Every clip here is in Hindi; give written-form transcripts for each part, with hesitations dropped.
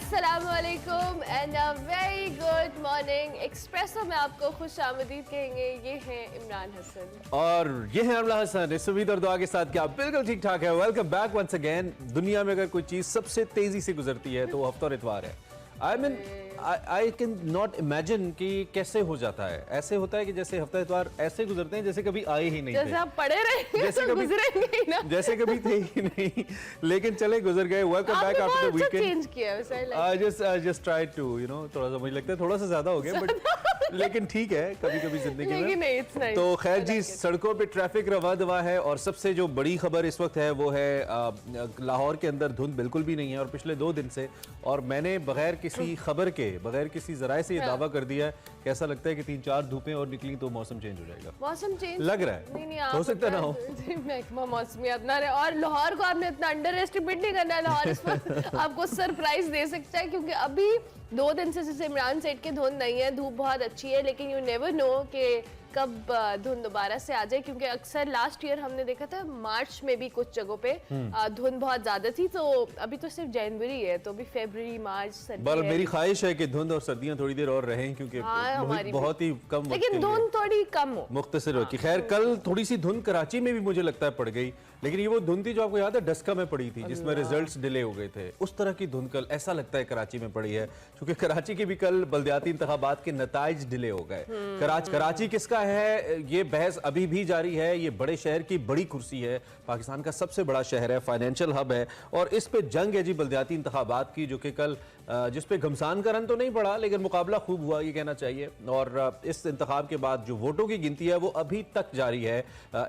अस्सलामुअलैकुम and a very good morning. Espresso में आपको खुश आमदीद कहेंगे। ये हैं इमरान हसन और ये हैं अमला हसन। इस उम्मीद और दुआ के साथ कि आप बिल्कुल ठीक ठाक है। Welcome back once again. दुनिया में अगर कोई चीज सबसे तेजी से गुजरती है तो वो हफ्ता और इतवार है। आई कैन नॉट इमेजिन कि कैसे हो जाता है। ऐसे होता है कि जैसे हफ्ता इतवार ऐसे गुजरते हैं जैसे कभी आए ही नहीं थे, जैसे आप पढ़े रहे जैसे तो गुजरेंगे ही ना, जैसे कभी थे ही नहीं, लेकिन चले गुजर गए। Welcome back after the weekend. Change किया है। आई जस्ट ट्राई टू थोड़ा सा, मुझे लगता है थोड़ा सा ज्यादा हो गया, बट लेकिन ठीक है, कभी कभी जिंदगी में। तो खैर जी, सड़कों पे ट्रैफिक रवा दवा है और सबसे जो बड़ी खबर इस वक्त है वो है लाहौर के अंदर धुंध बिल्कुल भी नहीं है और पिछले 2 दिन से। और मैंने बगैर किसी खबर के, बगैर किसी जराए से ये दावा कर दिया है कि ऐसा लगता है कि 3-4 धूपें और निकली तो मौसम चेंज हो जाएगा। मौसम चेंज लग रहा है, नहीं, हो सकता ना हो। महकमा मौसमियात ना रहे। और लाहौर को आपने इतना अंडर एस्टिमेट नहीं करना है। लाहौर इस वक्त आपको सरप्राइज दे सकता है, क्योंकि अभी 2 दिन से जैसे इमरान सेठ की धुंध नहीं है, धूप बहुत अच्छी है, लेकिन यू नेवर नो कि कब धुंध दोबारा से आ जाए। क्योंकि अक्सर लास्ट ईयर हमने देखा था मार्च में भी कुछ जगहों पे धुंध बहुत ज्यादा थी। तो अभी तो सिर्फ जनवरी है, तो अभी फरवरी मार्च सर्दी है। मेरी ख्वाहिश है कि धुंध और सर्दियां थोड़ी देर और रहें, क्योंकि बहुत ही कम, लेकिन धुंध थोड़ी कम हो, मुख्तसर हो कि। खैर कल थोड़ी सी धुंध कराची में भी मुझे लगता है पड़ गई, लेकिन ये वो धुंध थी जो आपको याद है डस्का में पड़ी थी, जिसमें रिजल्ट्स डिले हो गए थे। उस तरह की धुंध कल ऐसा लगता है कराची में पड़ी है, क्योंकि कराची के भी कल बल्दियाती इंतखाबात के नताइज डिले हो गए। कराची किसका है ये बहस अभी भी जारी है। ये बड़े शहर की बड़ी कुर्सी है, पाकिस्तान का सबसे बड़ा शहर है, फाइनेंशियल हब है, और इस पे जंग है जी बल्दियाती इंतखाबात की, जो कि कल जिस पे घमसान का रन तो नहीं पड़ा, लेकिन मुकाबला खूब हुआ ये कहना चाहिए। और इस इंतखाब के बाद जो वोटों की गिनती है वो अभी तक जारी है।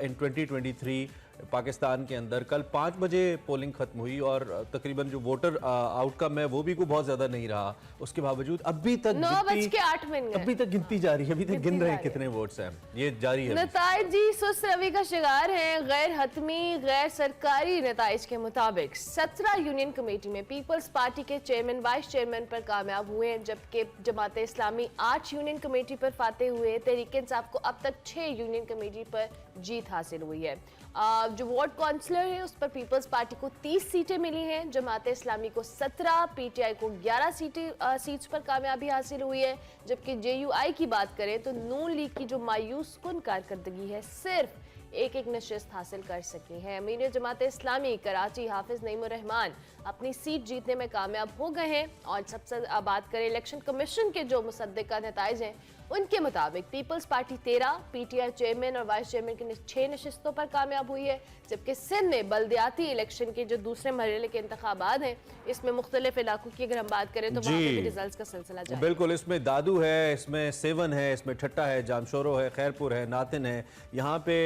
इन 2023 पाकिस्तान के अंदर कल 5 बजे पोलिंग खत्म हुई और तकरीबन जो वोटर आउटकम है वो भी कोई बहुत ज्यादा नहीं रहा। उसके बावजूद अभी तक 9:08 अभी तक गिनती जारी है, अभी तक गिन रहे हैं कितने वोट्स हैं, ये जारी है। नताइज जी सुस्त रवि का शिकार हैं। गैर हतमी गैर सरकारी नताइज के मुताबिक 17 यूनियन कमेटी में पीपल्स पार्टी के चेयरमैन वाइस चेयरमैन पर कामयाब हुए हैं, जबकि जमात इस्लामी 8 यूनियन कमेटी पर फातेह हुए। तहरीक-ए-इंसाफ को अब तक 6 यूनियन कमेटी पर जीत हासिल हुई है। जो वार्ड काउंसलर है उस पर पीपल्स पार्टी को 30 सीटें मिली हैं, जमात इस्लामी को 17, पीटीआई को 11 सीट्स पर कामयाबी हासिल हुई है। जबकि जेयूआई की बात करें तो नून लीग की जो मायूस कुन कारकर्दगी है, सिर्फ एक नशिस्त हासिल कर सकी है। अमीर जमात इस्लामी कराची हाफिज नईमुर रहमान अपनी सीट जीतने में कामयाब हो गए हैं। और सबसे बात करें इलेक्शन कमीशन के जो मुसद्दिका नताइज हैं, उनके मुताबिक पीपल्स पार्टी 13, पीटीआई चेयरमैन और वाइस चेयरमैन की 6 नशिस्तों पर कामयाब हुई है। जबकि सिंध में बल्दियाती इलेक्शन के जो दूसरे मरहले के इंतखाबात हैं, इसमें मुख्तलिफ इलाकों की अगर हम बात करें तो वहाँ पे भी रिजल्ट्स का सिलसिला जारी है। बिल्कुल, इसमें दादू है, इसमें सेवन है, इसमें ठट्टा है, जामशोरो है, खैरपुर है, नातिन है। यहाँ पे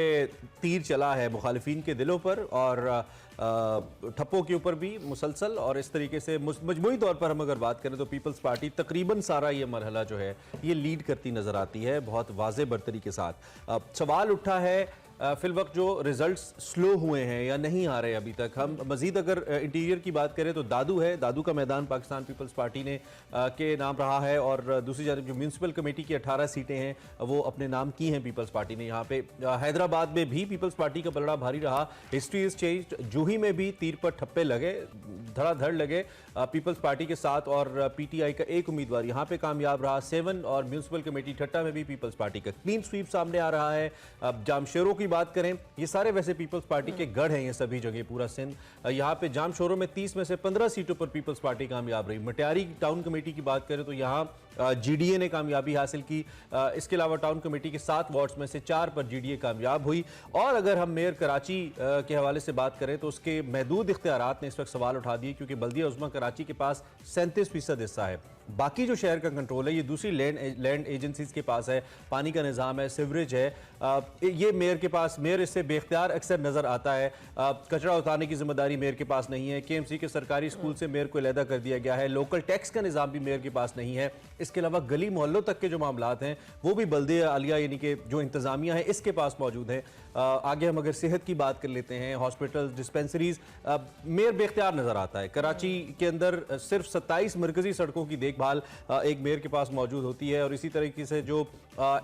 तीर चला है मुखालिफिन के दिलों पर और ठप्पों के ऊपर भी मुसलसल। और इस तरीके से मजमूई तौर पर हम अगर बात करें तो पीपल्स पार्टी तकरीबन सारा ये मरहला जो है ये लीड करती नजर आती है, बहुत वाज़े बर्तरी के साथ। सवाल उठा है फिल वक्त जो रिजल्ट्स स्लो हुए हैं या नहीं आ रहे अभी तक। हम मजीद अगर इंटीरियर की बात करें तो दादू है, दादू का मैदान पाकिस्तान पीपल्स पार्टी ने के नाम रहा है। और दूसरी जानब जो म्यूनसिपल कमेटी की 18 सीटें हैं वो अपने नाम की हैं पीपल्स पार्टी ने। यहाँ पे हैदराबाद में भी पीपल्स पार्टी का पलड़ा भारी रहा। History is changed. जूही में भी तीर पर ठप्पे लगे, धड़ाधड़ लगे पीपल्स पार्टी के साथ, और पीटीआई का एक उम्मीदवार यहाँ पे कामयाब रहा। 7 और म्यूनसिपल कमेटी ठट्टा में भी पीपल्स पार्टी का क्लीन स्वीप सामने आ रहा है। अब जामशोरो की बात करें, ये सारे वैसे पीपल्स पार्टी के गढ़ हैं ये सभी जगह, पूरा सिंध। यहाँ पे जामशोरो में 30 में से 15 सीटों पर पीपल्स पार्टी कामयाब रही। मटियारी टाउन कमेटी की बात करें तो यहाँ जीडीए ने कामयाबी हासिल की। इसके अलावा टाउन कमेटी के 7 वार्ड्स में से 4 पर जीडीए कामयाब हुई। और अगर हम मेयर कराची के हवाले से बात करें तो उसके महदूद इख्तियारात ने इस वक्त सवाल उठा दिए, क्योंकि बल्दिया उज़्मा कराची के पास 37% हिस्सा है। बाकी जो शहर का कंट्रोल है ये दूसरी लैंड एजेंसीज के पास है, पानी का निज़ाम है, सिवरेज है, ये मेयर के पास। मेयर इससे बेख्तियार अक्सर नजर आता है। कचरा उतारने की जिम्मेदारी मेयर के पास नहीं है। केएमसी के सरकारी स्कूल से मेयर को अलहदा कर दिया गया है। लोकल टैक्स का निज़ाम भी मेयर के पास नहीं है। इसके अलावा गली मोहल्लों तक के जो मामलात हैं वो भी बल्दिया आलिया यानी कि जो इंतजामिया है इसके पास मौजूद है। आगे हम अगर सेहत की बात कर लेते हैं, हॉस्पिटल, डिस्पेंसरीज, मेयर बेख्तियार नजर आता है। कराची के अंदर सिर्फ 27 मरकजी सड़कों की देखभाल एक मेयर के पास मौजूद होती है, और इसी तरीके से जो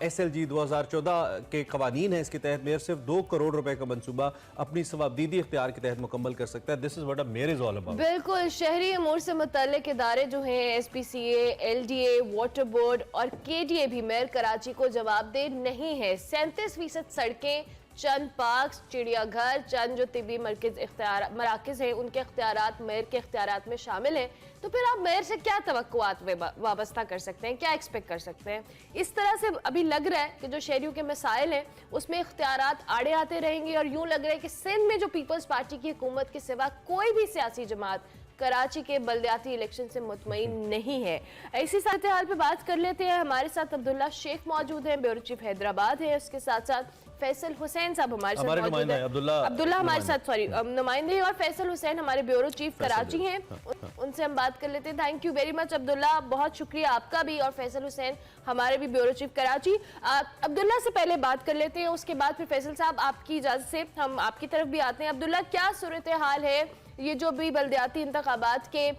SLG 2014 के कवानीन है, इसके तहत मेयर सिर्फ 2 करोड़ रुपए का मंसूबा अपनी सवाबदीदी इख्तियार के तहत मुकम्मल कर सकता है। This is what a mayor is all about. बिल्कुल, शहरी अमूर से मुतल्लिक इदारे जो हैं SPCA, LDA, वाटर बोर्ड और KDA भी मेयर कराची को जवाबदेह नहीं है। 37% सड़कें, चंद पार्क, चिड़ियाघर, चंद जो तिबी मराकज़ हैं उनके इख्तियारात मेयर के इख्तियारात में शामिल हैं। तो फिर आप मेयर से क्या तवक्कुआत वाबस्ता कर सकते हैं, क्या एक्सपेक्ट कर सकते हैं? इस तरह से अभी लग रहा है कि जो शहरियों के मसाइल हैं उसमें इख्तियारात आड़े आते रहेंगे, और यूं लग रहा है कि सिंध में जो पीपल्स पार्टी की हुकूमत के सिवा कोई भी सियासी जमात कराची के बल्दियाती इलेक्शन से मुतमईन नहीं है। ऐसी सूरत हाल पे बात कर लेते हैं। हमारे साथ अब्दुल्ला शेख मौजूद हैं, ब्यूरो चीफ हैदराबाद है। उसके साथ साथ फैसल हुसैन साहब हमारे साथ मौजूद हैं। अब्दुल्ला हमारे साथ नुमाइंदे, और फैसल हुसैन हमारे ब्यूरो चीफ कराची हैं। उनसे हम बात कर लेते हैं। Thank you very much Abdullah, बहुत शुक्रिया आपका भी, और फैसल हुसैन हमारे भी ब्यूरो चीफ कराची। अब्दुल्ला से पहले बात कर लेते हैं, उसके बाद फिर फैसल साहब आपकी इजाजत से हम आपकी तरफ भी आते हैं। अब्दुल्ला, क्या सूरत हाल है? ये जो भी बल्दियाती इंतखाबात के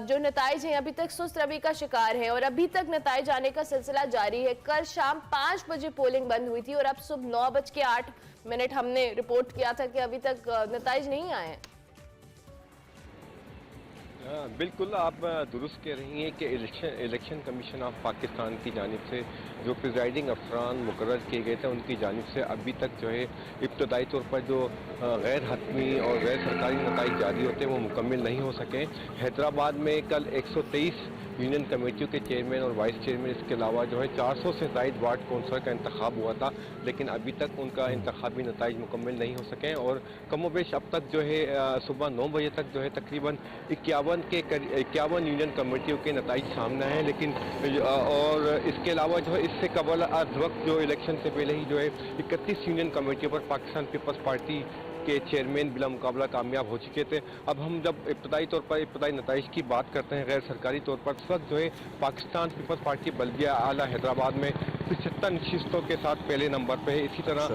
जो नताइज हैं अभी तक सुस्त रवि का शिकार है, और अभी तक नताइज आने का सिलसिला जारी है। कल शाम 5 बजे पोलिंग बंद हुई थी, और अब सुबह 9:08 हमने रिपोर्ट किया था कि अभी तक नताइज नहीं आए हैं। बिल्कुल, आप दुरुस्त कह रही हैं कि इलेक्शन कमीशन ऑफ पाकिस्तान की जानिब से जो प्रिजाइडिंग अफसरान मुकर्रर किए गए थे उनकी जानिब से अभी तक जो है इब्तदाई तौर पर जो गैर हतमी और गैर सरकारी नताइज जारी होते हैं वो मुकम्मल नहीं हो सके। हैदराबाद में कल 123 यूनियन कमेटियों के चेयरमैन और वाइस चेयरमैन, इसके अलावा जो है 400 से ज़ायद वार्ड कौंसलर का इंतखाब हुआ था, लेकिन अभी तक उनका इंतखाबी नताइज मुकम्मल नहीं हो सके। और कमोबेश अब तक जो है सुबह 9 बजे तक जो है तकरीबन 51 यूनियन कमेटियों के नताइज सामने हैं। लेकिन और इसके अलावा जो है इससे कबल आज वक्त जो इलेक्शन से पहले ही जो है 31 यूनियन कमेटियों पर पाकिस्तान पीपल्स पार्टी के चेयरमैन बिला मुकाबला कामयाब हो चुके थे। अब हम जब इब्तदाई नताइज की बात करते हैं गैर सरकारी तौर पर, इस वक्त जो है पाकिस्तान पीपल्स पार्टी बल्दिया आला हैदराबाद में 75 नशिस्तों के साथ पहले नंबर पे है। इसी तरह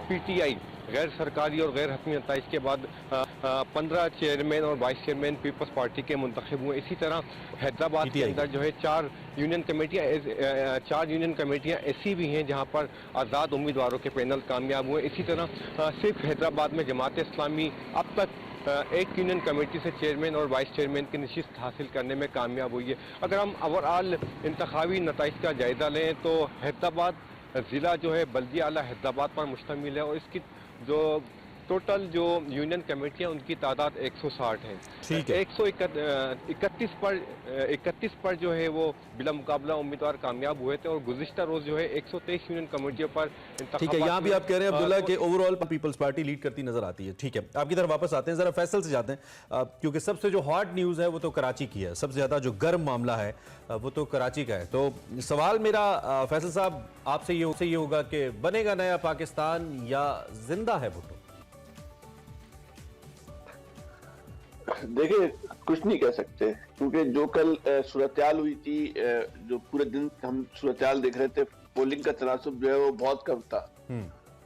PTI गैर सरकारी और गैर हतमी नताइज के बाद 15 चेयरमैन और वाइस चेयरमैन पीपल्स पार्टी के मुंतखब हुए। इसी तरह हैदराबाद के अंदर जो है 4 यूनियन कमेटियाँ ऐसी भी हैं जहां पर आज़ाद उम्मीदवारों के पैनल कामयाब हुए। इसी तरह सिर्फ हैदराबाद में जमात इस्लामी अब तक एक यूनियन कमेटी से चेयरमैन और वाइस चेयरमैन की नशिस्त हासिल करने में कामयाब हुई है। अगर हम ओवरऑल इंतखाबी नताइज का जायजा लें तो हैदराबाद ज़िला जो है बल्दिया आला हैदराबाद पर मुश्तमिल है, और इसकी जो टोटल जो यूनियन कमेटियां उनकी तादाद 160 है। 131 पर जो है वो बिला मुकाबला उम्मीदवार कामयाब हुए थे, और गुज़िश्ता रोज जो है 123 यूनियन कमेटियों पर। ठीक है, यहाँ भी आप कह रहे हैं अब्दुल्ला कि ओवरऑल पीपल्स पार्टी लीड करती नजर आती है। ठीक है, आपकी तरफ वापस आते हैं, जरा फैसल से जाते हैं, क्योंकि सबसे जो हॉट न्यूज़ है वो तो कराची की है, सबसे ज्यादा जो गर्म मामला है वो तो कराची का है। तो सवाल मेरा फैसल साहब आपसे ये होगा कि बनेगा नया पाकिस्तान या जिंदा है भुट्टो? देखिए, कुछ नहीं कह सकते, क्योंकि जो कल सूरत-ए-हाल हुई थी, जो पूरे दिन हम सूरत-ए-हाल देख रहे थे, पोलिंग का तनासुब जो है वो बहुत कम था।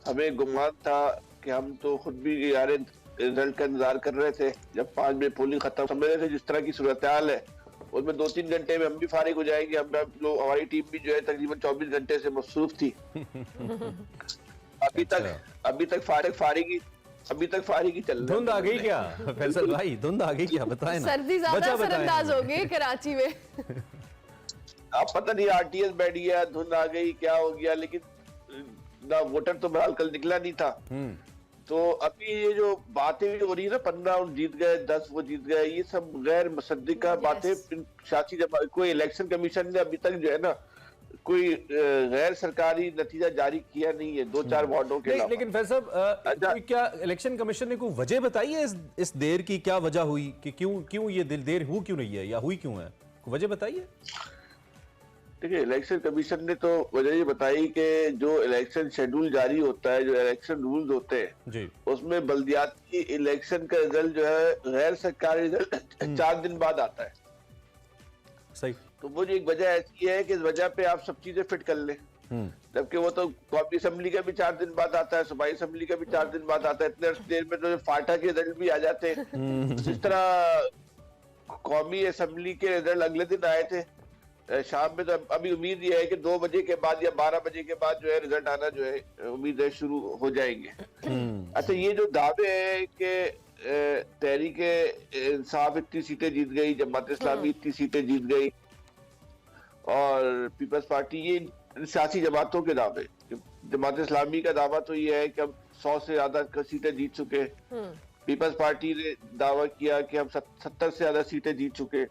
हमें गुमान था कि हम तो खुद भी यार रिजल्ट का इंतजार कर रहे थे। जब 5 बजे पोलिंग खत्म, समझ रहे थे जिस तरह की सूरत-ए-हाल है उसमें 2-3 घंटे में हम भी फारिग हो जाएंगे। हमारी टीम भी जो है तकरीबन 24 घंटे से मसरूफ थी। अभी तक फारिग ही चल रहा है। धुंध आ गई क्या फैसल भाई? धुंध आ गई क्या, बताएं ना। सर्दी ज्यादा असरअंदाज हो गई कराची में। आप पता नहीं RTS बैठ गया, धुंध आ गई, क्या हो गया, लेकिन ना वोटर तो बहरहाल कल निकला नहीं था। तो अभी ये जो बातें हो रही है ना, 15 जीत गए, 10 वो जीत गए, ये सब गैर मुसद्दिका बातें। सियासी जमात, कोई इलेक्शन कमीशन ने अभी तक जो है ना कोई गैर सरकारी नतीजा जारी किया नहीं है 2-4 वार्डों के अलावा। लेकिन फैसल साहब, क्या इलेक्शन कमीशन ने कोई वजह बताई है इस देर की? क्या वजह हुई कि क्यों ये देर हो क्यों नहीं है, या हुई क्यों है? कोई वजह बताइए। देखिए, इलेक्शन कमीशन ने तो वजह ये बताई कि जो इलेक्शन शेड्यूल जारी होता है, जो इलेक्शन रूल्स होते हैं जी, उसमें बल्दियाती इलेक्शन का रिजल्ट जो है गैर सरकारी रिजल्ट 4 दिन बाद आता है। सही। तो वो जो एक वजह ऐसी है कि इस वजह पे आप सब चीजें फिट कर लें। जबकि वो तो कौमी असम्बली का भी 4 दिन बाद आता है, सूबाई असम्बली का भी 4 दिन बाद आता है, इतने देर में तो फाटा के रिजल्ट भी आ जाते हैं। जिस तरह कौमी असम्बली के रिजल्ट अगले दिन आए थे शाम में, तो अभी उम्मीद ये है कि 2 बजे के बाद या 12 बजे के बाद जो है रिजल्ट आना जो है उम्मीद है शुरू हो जाएंगे। अच्छा, ये जो दावे हैं कि तहरीक इंसाफ इतनी सीटें जीत गई, जमात इस्लामी इतनी सीटें जीत गई और पीपल्स पार्टी, ये सियासी जमातों के दावे। जमात इस्लामी का दावा तो ये है कि हम 100 से ज्यादा सीटें जीत चुके। पीपल्स पार्टी ने दावा किया कि हम 70 से ज्यादा सीटें जीत चुके।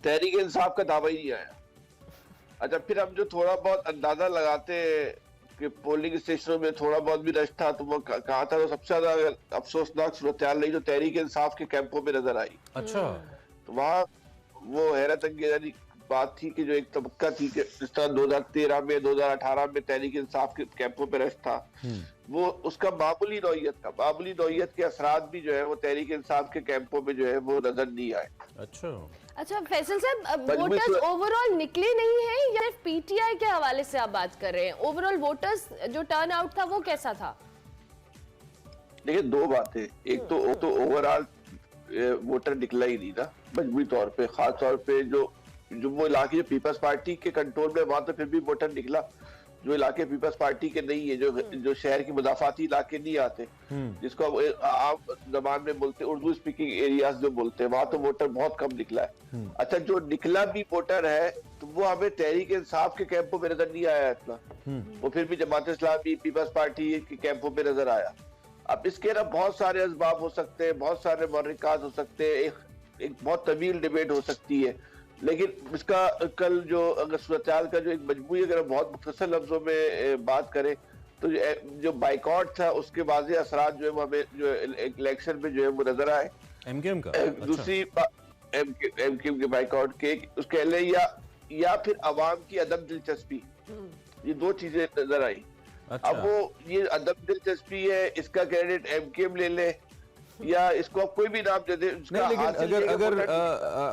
तहरीक इंसाफ का दावा ही नहीं आया। अच्छा, फिर हम जो थोड़ा बहुत अंदाजा लगाते हैं कि पोलिंग स्टेशनों में थोड़ा बहुत भी रश था, तो वो कहा था, तो सबसे ज्यादा अफसोसनाक सूरत हाल रही जो तहरीक इंसाफ के कैंपों में नजर आई। अच्छा, तो वहाँ वो हैरत अंगेज बात थी कि जो एक तबक्का थी कि जिस तरह 2013 में 2018 में तहरीक इंसाफ के कैंपों में रश था, वो उसका मामूली नौइयत के असरात भी जो है वो तहरीक इंसाफ के कैंपों में जो है वो नजर नहीं आए। अच्छा फैसल साहब, वोटर्स ओवरऑल निकले नहीं हैं या सिर्फ पीटीआई के हवाले से आप बात कर रहे हैं? ओवरऑल वोटर्स जो टर्न आउट था वो कैसा था? देखिए, 2 बातें, एक तो ओवरऑल वोटर निकला ही नहीं ना मजबूरी तौर पे, खास तौर पे जो वो इलाके जो पीपल्स पार्टी के कंट्रोल में, वहां तो फिर भी वोटर निकला। जो इलाके पीपल्स पार्टी के नहीं है, जो शहर के मुदाफाती इलाके नहीं आते, जिसको आम जबान में बोलते, उर्दू स्पीकिंग एरियाज जो बोलते हैं, वहां तो वोटर बहुत कम निकला है। अच्छा, जो निकला भी वोटर है तो वो हमें तहरीक इंसाफ के कैंपों में नजर नहीं आया इतना, वो फिर भी जमात इस्लामी पीपल्स पार्टी के कैंपों में नजर आया। अब इसके ना बहुत सारे असबाब हो सकते हैं, बहुत सारे मुहर्रिकात हो सकते हैं, एक बहुत तवील डिबेट हो सकती है, लेकिन इसका कल जो अगर सूरत-ए-हाल का जो एक मजबूरी, अगर बहुत मुख्तसर लफ्जों में बात करें तो जो बाइकआउट था उसके वाज़ेह असरात जो है वो हमें जो इलेक्शन में जो है वो नजर आए। एमकेएम का दूसरी एमकेएम के बाइकआउट के उसके लिए या फिर अवाम की अदम दिलचस्पी, ये 2 चीजें नजर आई। अब वो ये अदम दिलचस्पी है, इसका क्रेडिट एमकेएम ले ले या इसको आप कोई भी नाम दे दे, नहीं, लेकिन अगर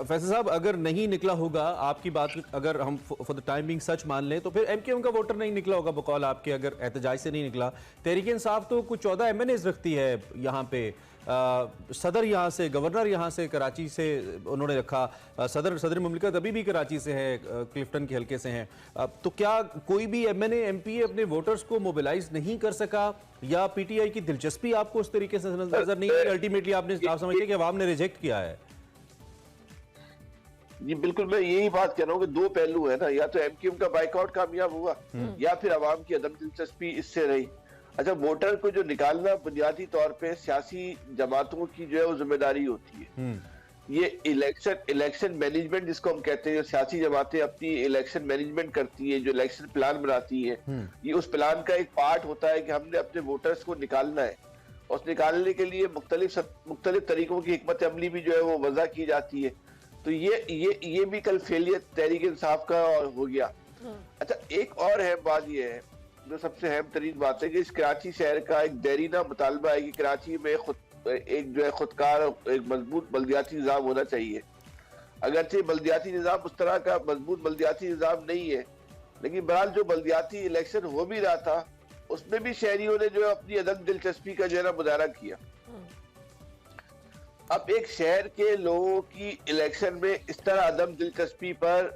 फैसल साहब अगर नहीं निकला होगा, आपकी बात अगर हम फॉर द टाइम बिंग सच मान लें, तो फिर एमकेएम का वोटर नहीं निकला होगा बकौल आपके, अगर एहतजाज से नहीं निकला। तहरीक इंसाफ तो कुछ 14 एमएनएज रखती है यहाँ पे, सदर यहाँ से, गवर्नर यहाँ से कराची से उन्होंने रखा, सदर मुमलिकत अभी भी कराची से है, क्लिफ्टन के हल्के से हैं। तो क्या कोई भी एमएनए एमपी अपने वोटर्स को मोबिलाइज नहीं कर सका, या पीटीआई की दिलचस्पी आपको उस तरीके से नजर नहीं आई? अल्टीमेटली आप समझते कि अवाम ने रिजेक्ट किया है? जी बिल्कुल, मैं यही बात कह रहा हूँ कि 2 पहलू है ना, या तो एमकेएम का बाइकआउट कामयाब हुआ या फिर अवाम की अदम दिलचस्पी इससे रही। अच्छा, वोटर को जो निकालना बुनियादी तौर पे सियासी जमातों की जो है वो जिम्मेदारी होती है। ये इलेक्शन मैनेजमेंट जिसको हम कहते हैं, जो सियासी जमातें अपनी इलेक्शन मैनेजमेंट करती है, जो इलेक्शन प्लान बनाती है, ये उस प्लान का एक पार्ट होता है कि हमने अपने वोटर्स को निकालना है, और उस निकालने के लिए मुख्तलिफ तरीकों की हिकमत अमली भी जो है वो वज़ा की जाती है। तो ये भी कल फेलियर तहरीक इंसाफ का हो गया। अच्छा, एक और अहम बात ये है, जो सबसे अहम तरीन बात है, कि इस कराची शहर का एक देरीना मुतालबा है कि कराची में एक जो है खुदकार एक मजबूत बल्दियाती निज़ाम होना चाहिए। अगरचे बल्दियाती निज़ाम उस तरह का मजबूत बल्दियाती निज़ाम नहीं है, लेकिन बहरहाल जो बल्दियाती इलेक्शन हो भी रहा था उसमें भी शहरियों ने जो अपनी अदम दिलचस्पी का जो है ना मुजाहरा किया। अब एक शहर के लोगों की इलेक्शन में इस तरह अदम दिलचस्पी पर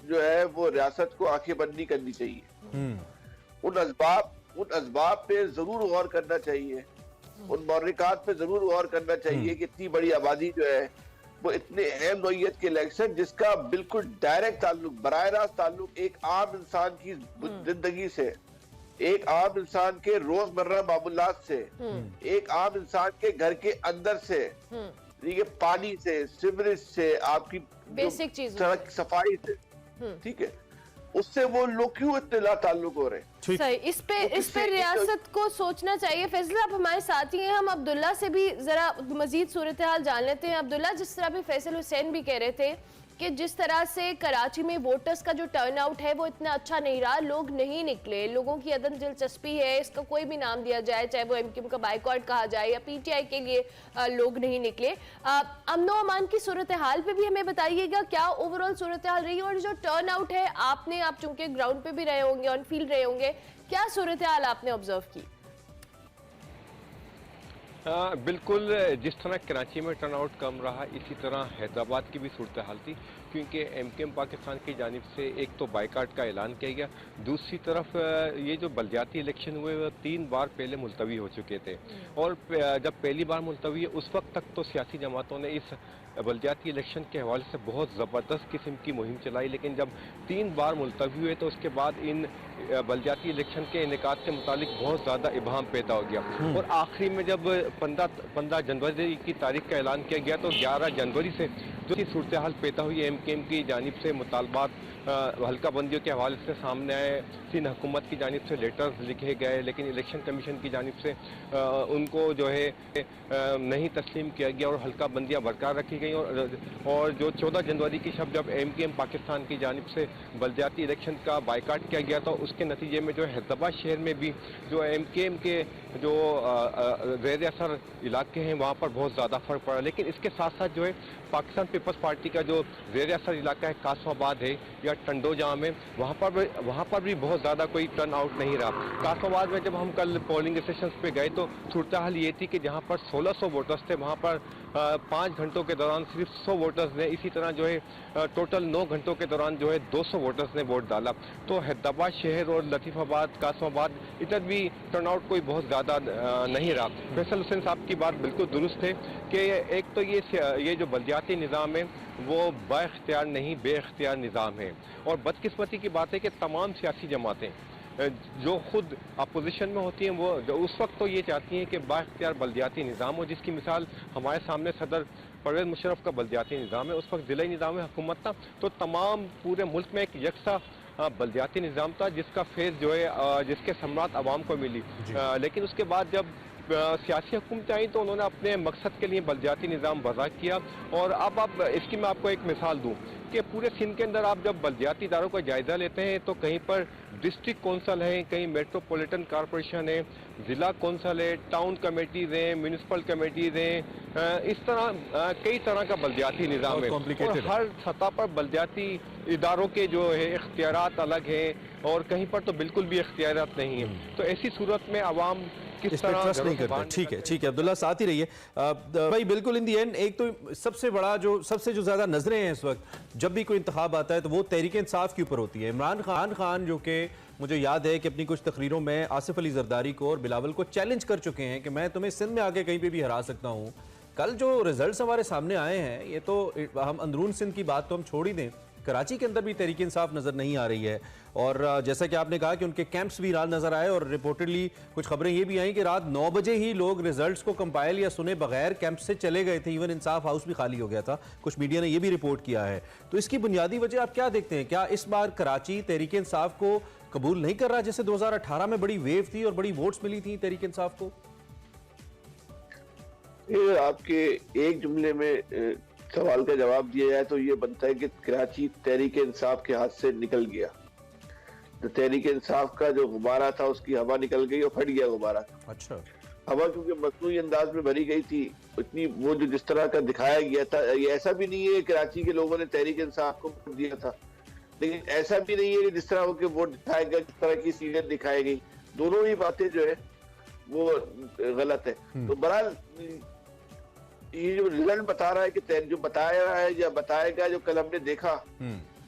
जो है वो रियासत को आंखें बंदी करनी चाहिए। उन असबाब पे जरूर गौर करना चाहिए, उन मौरिकात पे जरूर गौर करना चाहिए कि इतनी बड़ी आबादी जो है वो इतने अहम नौइयत के इलेक्शन, जिसका बिल्कुल डायरेक्ट ताल्लुक, बराह रास्त ताल्लुक एक आम इंसान की जिंदगी से, एक आम इंसान के रोजमर्रा मामूलात से, एक आम इंसान के घर के अंदर से, ठीक है, पानी से, सीवरेज से, आपकी बेसिक चीज, सड़क सफाई से, ठीक है, उससे वो लोग क्यों इतना ताल्लुक हो रहे हैं? सही, इस पे रियासत को सोचना चाहिए। फैसल, आप हमारे साथ ही हैं, हम अब्दुल्ला से भी जरा मजीद सूरत हाल जान लेते हैं। अब्दुल्ला, जिस तरह भी फैसल हुसैन भी कह रहे थे कि जिस तरह से कराची में वोटर्स का जो टर्नआउट है वो इतना अच्छा नहीं रहा, लोग नहीं निकले, लोगों की अदम दिलचस्पी है, इसका कोई भी नाम दिया जाए, चाहे वो एमक्यूएम का बाइकआउट कहा जाए या पीटीआई के लिए लोग नहीं निकले। अमनो अमान की सूरत हाल पे भी हमें बताइएगा, क्या ओवरऑल सूरत हाल रही, और जो टर्नआउट है आप चूंकि ग्राउंड पे भी रहे होंगे, ऑन फील्ड रहे होंगे, क्या सूरत हाल आपने ऑब्जर्व की? बिल्कुल, जिस तरह कराची में टर्नआउट कम रहा, इसी तरह हैदराबाद की भी सूरत हाल थी, क्योंकि एमकेएम पाकिस्तान की जानिब से एक तो बाइकाट का ऐलान किया गया, दूसरी तरफ ये जो बलदियाती इलेक्शन हुए वो 3 बार पहले मुलतवी हो चुके थे, और जब पहली बार मुलतवी उस वक्त तक तो सियासी जमातों ने इस बलदियाती इलेक्शन के हवाले से बहुत ज़बरदस्त किस्म की मुहिम चलाई, लेकिन जब 3 बार मुलतवी हुए तो उसके बाद इन बलदियाती इलेक्शन के इनेकाद के मुतालिक बहुत ज़्यादा इबहम पैदा हो गया, और आखिरी में जब 15 जनवरी की तारीख का ऐलान किया गया तो 11 जनवरी से जो सूरत हाल पैदा हुई, एमकेएम की जानिब से मुतालबात हल्का बंदियों के हवाले से सामने आए, सिंध हुकूमत की जानिब से लेटर्स लिखे गए, लेकिन इलेक्शन कमीशन की जानिब से उनको जो है नहीं तस्लीम किया गया और हल्का बंदियाँ बरकरार रखी गई, और जो 14 जनवरी की शब जब एमकेएम पाकिस्तान की जानिब से बलदियाती इलेक्शन का बाइकाट किया गया तो उसके नतीजे में जो हैदराबाद शहर में भी जो एमकेएम के जो ज़ेर असर इलाके हैं वहाँ पर बहुत ज़्यादा फ़र्क पड़ा, लेकिन इसके साथ साथ जो है पाकिस्तान पीपल्स पार्टी का जो ज़ेर असर इलाका है कासमाबाद है या टंडोजा में, वहाँ पर भी बहुत ज़्यादा कोई टर्न आउट नहीं रहा। कासमाबाद में जब हम कल पोलिंग स्टेशन पे गए तो सूरत हाल ये थी कि जहाँ पर 1600 वोटर्स थे वहाँ पर 5 घंटों के दौरान सिर्फ 100 वोटर्स ने, इसी तरह जो है टोटल 9 घंटों के दौरान जो है 200 वोटर्स ने वोट डाला। तो हैदराबाद शहर और लतीफ़ाबाद, कासमाबाद इधर भी टर्नआउट कोई बहुत ज़्यादा नहीं रहा। फैसल हुसैन साहब की बात बिल्कुल दुरुस्त है कि एक तो ये जो बलदियाती निज़ाम है वो बाइख्तियार नहीं बेइख्तियार निज़ाम है, और बदकिस्मती की बात है कि तमाम सियासी जमातें जो खुद अपोजिशन में होती हैं वो उस वक्त तो ये चाहती हैं कि बाइख्तियार बलदियाती निज़ाम हो, जिसकी मिसाल हमारे सामने सदर परवेज़ मुशर्रफ का बलदियाती निज़ाम है। उस वक्त ज़िला निज़ाम हुकूमत था तो तमाम पूरे मुल्क में एक यकसा बलदियाती निज़ाम था जिसका फेज़ जो है जिसके समरात आवाम को मिली, लेकिन उसके बाद जब सियासी हुकूमतें आई तो उन्होंने अपने मकसद के लिए बलदियाती निज़ाम वज़ा किया। और अब इसकी मैं आपको एक मिसाल दूँ कि पूरे सिंध के अंदर आप जब बलदियाती इदारों का जायज़ा लेते हैं तो कहीं पर डिस्ट्रिक्ट कौंसल है, कहीं मेट्रोपॉलिटन कॉरपोरेशन है, ज़िला कौंसल है, टाउन कमेटीज़ हैं, म्यूनिसिपल कमेटीज़ हैं, इस तरह कई तरह का बलदियाती निज़ाम है, और हर सतह पर बलदियाती इदारों के जो है इख्तियारात अलग हैं और कहीं पर तो बिल्कुल भी इख्तियारात नहीं हैं। तो ऐसी सूरत में आवाम इस पर ट्रस्ट नहीं करते। ठीक है अब्दुल्ला, साथ ही रहिए भाई। बिल्कुल इन दी एंड एक तो सबसे ज्यादा नजरें हैं इस वक्त जब भी कोई इंतखाब आता है तो वो तहरीक इंसाफ के ऊपर होती है। इमरान खान जो कि मुझे याद है कि अपनी कुछ तकरीरों में आसिफ अली जरदारी को और बिलावल को चैलेंज कर चुके हैं कि मैं तुम्हें सिंध में आके कहीं पे भी हरा सकता हूँ। कल जो रिजल्ट्स हमारे सामने आए हैं, ये तो हम अंदरून सिंध की बात तो हम छोड़ ही दें, कराची के अंदर भी तहरीक इंसाफ नज़र नहीं आ रही है। और जैसा कि आपने कहा कि उनके कैंप्स भी लाल नज़र आए, और रिपोर्टेडली कुछ खबरें ये भी आई कि रात 9 बजे ही लोग रिजल्ट्स को कंपाइल या सुने बगैर कैंप से चले गए थे। इवन इंसाफ हाउस भी खाली हो गया था, कुछ मीडिया ने ये भी रिपोर्ट किया है। तो इसकी बुनियादी वजह आप क्या देखते हैं? क्या इस बार कराची तहरीक इंसाफ को कबूल नहीं कर रहा, जैसे 2018 में बड़ी वेव थी और बड़ी वोट्स मिली थी तहरीक इंसाफ को? ये आपके एक जुमले में सवाल का जवाब दिया जाए तो ये बनता है कि कराची तहरीक इंसाफ के हाथ से निकल गया। तो तहरीक इंसाफ का जो गुब्बारा था उसकी हवा निकल गई और फट गया गुब्बारा। अच्छा, हवा क्योंकि मसनूई अंदाज में भरी गई थी, इतनी वो जो जिस तरह का दिखाया गया था, ये ऐसा भी नहीं है कराची के लोगों ने तहरीक इंसाफ को वोट दिया था, लेकिन ऐसा भी नहीं है कि जिस तरह के वोट दिखाया गया, जिस तरह की सीरियत दिखाई गई, दोनों ही बातें जो है वो गलत है। तो बहरहाल ये जो रिजल्ट बता रहा है कि जो बताया रहा है या बताएगा, जो कल हमने देखा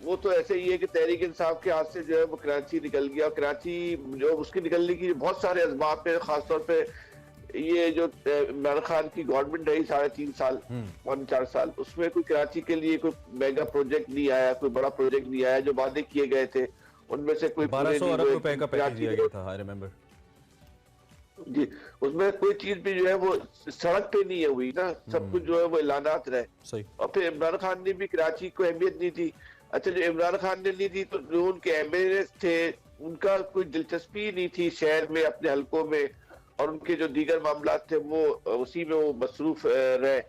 वो तो ऐसे ही है कि तहरीक इंसाफ के हाथ से जो है वो कराची निकल गया। और कराची जो उसकी निकलने की बहुत सारे असबाब पे, खासतौर पे ये जो इमरान खान की गवर्नमेंट रही 3.5 साल 4 साल, उसमें कोई कराची के लिए कोई मेगा प्रोजेक्ट नहीं आया, कोई बड़ा प्रोजेक्ट नहीं आया। जो वादे किए गए थे उनमें से कोई 1200 अरब रुपए का पैकेज दिया गया था, आई रिमेंबर जी, उसमें कोई चीज भी जो है वो सड़क पे नहीं है हुई ना, सब कुछ जो है वो ऐलानात रहे। सही। और फिर इमरान खान ने भी कराची को अहमियत नहीं दी। अच्छा, जो इमरान खान ने नहीं दी तो जो उनके एमएलए थे उनका कोई दिलचस्पी नहीं थी शहर में, अपने हलकों में, और उनके जो दीगर मामला थे वो उसी में वो मसरूफ रहे।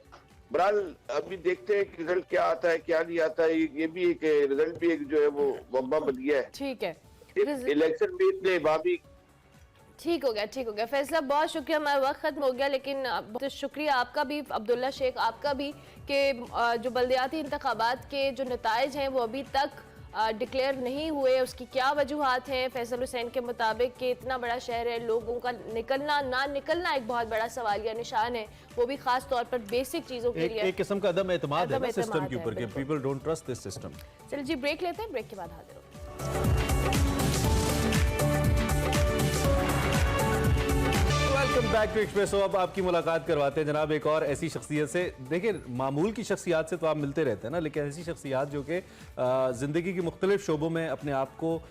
बहरहाल अभी देखते हैं कि रिजल्ट क्या आता है क्या नहीं आता है। ये भी एक रिजल्ट भी एक जो है वो बम्बा बन गया है। ठीक है, इलेक्शन में इतने बाबी। ठीक हो गया फैसला, बहुत शुक्रिया। हमारा वक्त खत्म हो गया, लेकिन बहुत शुक्रिया आपका भी अब्दुल्ला शेख, आपका भी कि जो बल्दियाती इंतखाबात के जो नताइज हैं वो अभी तक डिक्लेयर नहीं हुए, उसकी क्या वजूहात हैं। फैसल हुसैन के मुताबिक कि इतना बड़ा शहर है, लोगों का निकलना ना निकलना एक बहुत बड़ा सवालिया निशान है, वो भी खास तौर पर बेसिक चीज़ों के लिए। एक किस्म का अदम एतमाद है ना सिस्टम एतमाद के है, ऊपर कि बिल्कुल। People don't trust this system. चलिए जी, ब्रेक लेते हैं, ब्रेक के बाद हाजिर होते हैं। Welcome back to Expresso. अब आपकी मुलाकात करवाते हैं जनाब एक और ऐसी शख्सियत से। देखिए, मामूल की शख्सियात से तो आप मिलते रहते हैं ना, लेकिन ऐसी शख्सियात जो कि ज़िंदगी के मुख्तलिफ शोबों में अपने आप को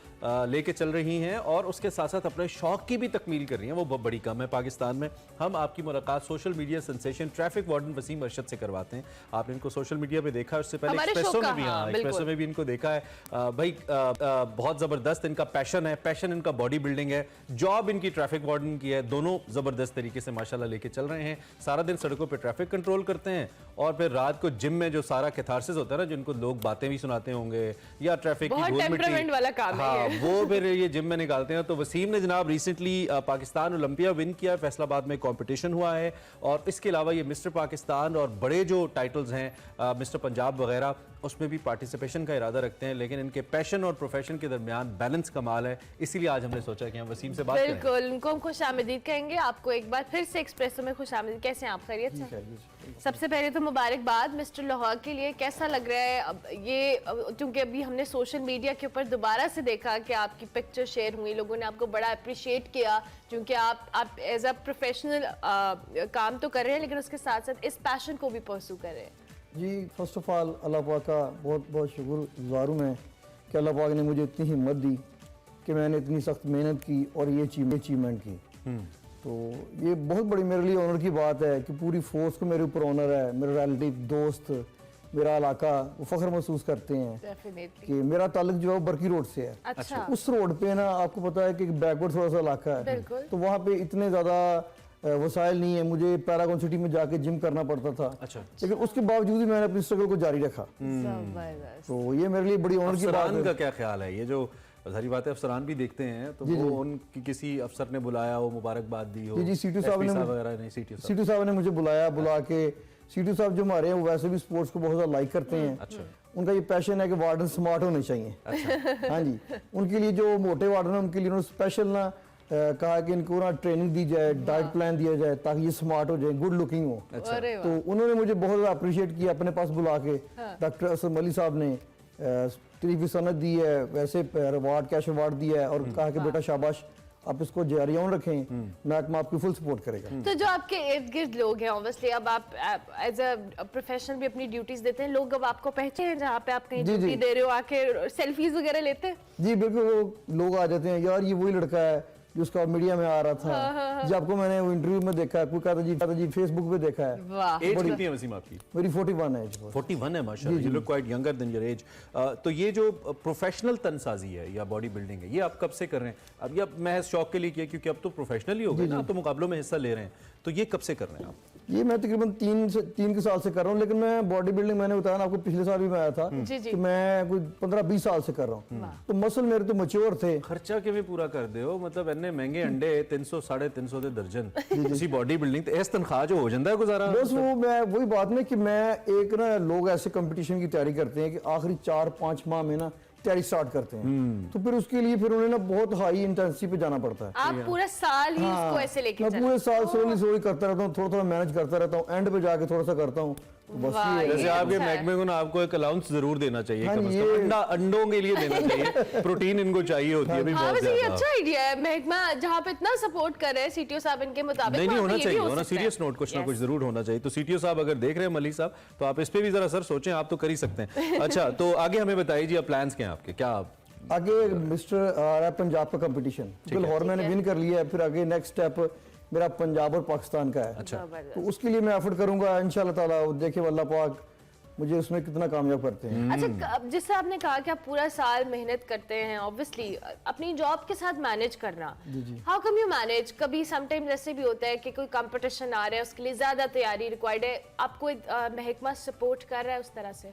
लेके चल रही हैं और उसके साथ साथ अपने शौक़ की भी तकमील कर रही हैं, वो बहुत बड़ी कम है पाकिस्तान में। हम आपकी मुलाकात social media sensation traffic warden Waseem Arshad से करवाते हैं। आपने इनको सोशल मीडिया पे देखा, उससे पहले एक्सप्रेसो में भी, हाँ एक्सप्रेसो में भी इनको देखा है। भाई बहुत ज़बरदस्त इनका पैशन है, पैशन इनका बॉडी बिल्डिंग है, जॉब इनकी ट्रैफिक वार्डन की है, दोनों ज़बरदस्त तरीके से माशाल्लाह लेके चल रहे हैं। सारा दिन सड़कों पर ट्रैफिक कंट्रोल करते हैं और फिर रात को जिम में जो सारा कैथारसिस होता है ना, जिनको लोग बातें भी सुनाते होंगे या ट्रैफिक की धूल मिट्टी वाला काम है ये। वो फिर ये जिम में निकालते हैं। तो वसीम ने जनाब रिसेंटली पाकिस्तान ओलंपिया विन किया, फैसलाबाद में कंपटीशन हुआ है और इसके अलावा ये मिस्टर पाकिस्तान और बड़े जो टाइटल्स हैं मिस्टर पंजाब वगैरह, उसमें भी पार्टिसिपेशन का इरादा रखते हैं। लेकिन इनके पैशन और प्रोफेशन के दरमियान बैलेंस कमाल है, इसीलिए आज हमने सोचा कि हम वसीम से बात करें। बिल्कुल, उनको हम खुशामदीद कहेंगे। आपको एक बार फिर से एक्सप्रेसो में खुशामदीद। कैसे हैं आप? खैरियत से? सबसे पहले तो मुबारकबाद मिस्टर लाहौर के लिए। कैसा लग रहा है अब ये, क्योंकि अभी हमने सोशल मीडिया के ऊपर दोबारा से देखा कि आपकी पिक्चर शेयर हुई, लोगों ने आपको बड़ा अप्रिशिएट किया, क्योंकि आप एज अ प्रोफेशनल काम तो कर रहे हैं लेकिन उसके साथ साथ इस पैशन को भी परस्यू कर रहे हैं। जी, फर्स्ट ऑफ ऑल अल्लाह पाक का बहुत बहुत शुक्रगुज़ार हूँ मैं कि अल्लाह पाक ने मुझे इतनी हिम्मत दी कि मैंने इतनी सख्त मेहनत की और ये अचीवमेंट की। तो ये बहुत बड़ी मेरे लिए ऑनर की बात है कि पूरी फोर्स को मेरे ऊपर ऑनर है, मेरे रिलेटिव, दोस्त, मेरा इलाका वो फ़ख्र महसूस करते हैं डेफिनेटली। कि मेरा ताल्लुक जो है वो बरकी रोड से है। अच्छा। उस रोड पे ना आपको पता है कि बैकवर्ड थोड़ा सा इलाका है, तो वहाँ पे इतने ज़्यादा वसाइल नहीं है। मुझे पैरागॉन सिटी में जाके जिम करना पड़ता था। अच्छा। लेकिन उसके बावजूद भी मैंने अपनी स्ट्रगल को जारी रखा। जबरदस्त। तो ये मेरे लिए बड़ी ऑनर की बात अफसरान है। का क्या ख्याल है? ये जो सारी बातें अफसरान भी देखते हैं तो वो उनकी किसी अफसर ने बुलाया हो, मुबारकबाद दी हो? जी, सीटू साहब ने वगैरह नहीं, सीटू साहब ने मुझे बुला के। सीटू साहब जो हमारे हैं वो वैसे भी स्पोर्ट्स को बहुत ज़्यादा लाइक करते हैं। अच्छा। उनका ये पैशन है कि वार्डन स्मार्ट होने चाहिए। अच्छा। हाँ जी, उनके लिए जो मोटे वार्डन है उनके लिए उन्होंने स्पेशल ना कहा कि इनको ना ट्रेनिंग दी जाए, डाइट प्लान दिया जाए ताकि ये स्मार्ट हो जाए, गुड लुकिंग हो। अच्छा। तो उन्होंने मुझे बहुत ज़्यादा अप्रिशिएट किया अपने पास बुला के। डॉक्टर असद अली साहब ने तरीफी सनद दी है, वैसे अवार्ड, कैश अवार्ड दिया है और कहा कि बेटा शाबाश, आप इसको जारी ऑन रखें, महकमा आपकी फुल सपोर्ट करेगा। तो जो आपके इर्द गिर्द लोग हैं, ऑब्वियसली अब आप एज अ प्रोफेशनल भी अपनी ड्यूटीज देते हैं, लोग अब आपको पहचानते हैं जहाँ पे आप कहीं ड्यूटी दे रहे हो, आके सेल्फीज वगैरह लेते हैं? जी बिल्कुल, वो लोग आ जाते हैं, यार ये वही लड़का है जो उसका मीडिया में आ रहा था। जब आपको मैंने वो इंटरव्यू में देखा है, कोई कहता जी फेसबुक पे देखा है। वाह। एज कितनी है वसीम आपकी? मेरी 41 है। 41 है माशाल्लाह, you look quite younger than your age. तो ये जो प्रोफेशनल तनसाजी है या बॉडी बिल्डिंग है, ये आप कब से कर रहे हैं? अब ये महज शौक के लिए किया क्योंकि अब तो प्रोफेशनल ही हो गए ना, आप तो मुकाबलों में हिस्सा ले रहे हैं, तो ये कब से कर रहे हैं आप? ये मैं तकरीबन 3 के साल से कर रहा हूँ, लेकिन मैं बॉडी बिल्डिंग, मैंने बताया ना आपको, पिछले साल भी मैं आया था कि मैं कोई 15-20 साल से कर रहा हूँ। तो मसल मेरे तो मैच्योर थे। खर्चा किवें पूरा कर दे हो? मतलब इतने महंगे अंडे 300-350 दे दर्जन, इसी बॉडी बिल्डिंग तो इस तनख्वाह जो हो जाता है गुजारा। बस वो मैं वही बात नहीं कि मैं एक ना, लोग ऐसे कंपटीशन की तैयारी करते हैं कि आखिरी 4-5 माह में ना तैयारी स्टार्ट करते हैं, तो फिर उसके लिए फिर उन्हें ना बहुत हाई इंटेंसिटी पे जाना पड़ता है। आप पूरा साल ही इसको ऐसे लेके मैं पूरे साल स्लोली करता रहता हूँ, थोड़ा मैनेज करता रहता हूँ, एंड पे जाके थोड़ा सा करता हूँ। बस ये जैसे आपके महकमे को ना आपको एक अलाउंस जरूर देना चाहिए, कम से कम अंडों के लिए देना चाहिए, प्रोटीन इनको चाहिए होती है भी बहुत वैसे ये ज्यादा। अच्छा आइडिया है, महकमा जहाँ पे इतना सपोर्ट कर रहे हैं सीटीओ साहब इनके मुताबिक। नहीं होना वहाँ पे ये चाहिए, भी हो होना सकता है। सीरियस नोट, कुछ ना कुछ जरूर होना चाहिए। तो सीटीओ साहब अगर देख रहे हैं मलिक साहब, तो आप इस पे भी जरा सर सोचें, आप तो कर ही सकते हैं। अच्छा, तो आगे हमें बताइए जी, अब प्लान्स क्या हैं आपके? क्या आगे मिस्टर आ रहा है पंजाब का कंपटीशन, लाहौर मैंने विन कर लिया है, फिर आगे नेक्स्ट स्टेप मेरा पंजाब और पाकिस्तान का है। अच्छा। तो उसके लिए मैं एफर्ट करूंगा इंशाल्लाह ताला। देखे अल्लाह पाक मुझे उसमें कितना कामयाब करते हैं। अच्छा, जिससे आपने कहा कि आप पूरा साल मेहनत करते हैं, ऑब्वियसली अपनी जॉब के साथ मैनेज करना, हाउ कम यू मैनेज? कभी समटाइम ऐसे भी होता है कि कोई कंपटीशन आ रहा है, उसके लिए ज्यादा तैयारी रिक्वायर्ड है, आपको महकमा सपोर्ट कर रहा है उस तरह से?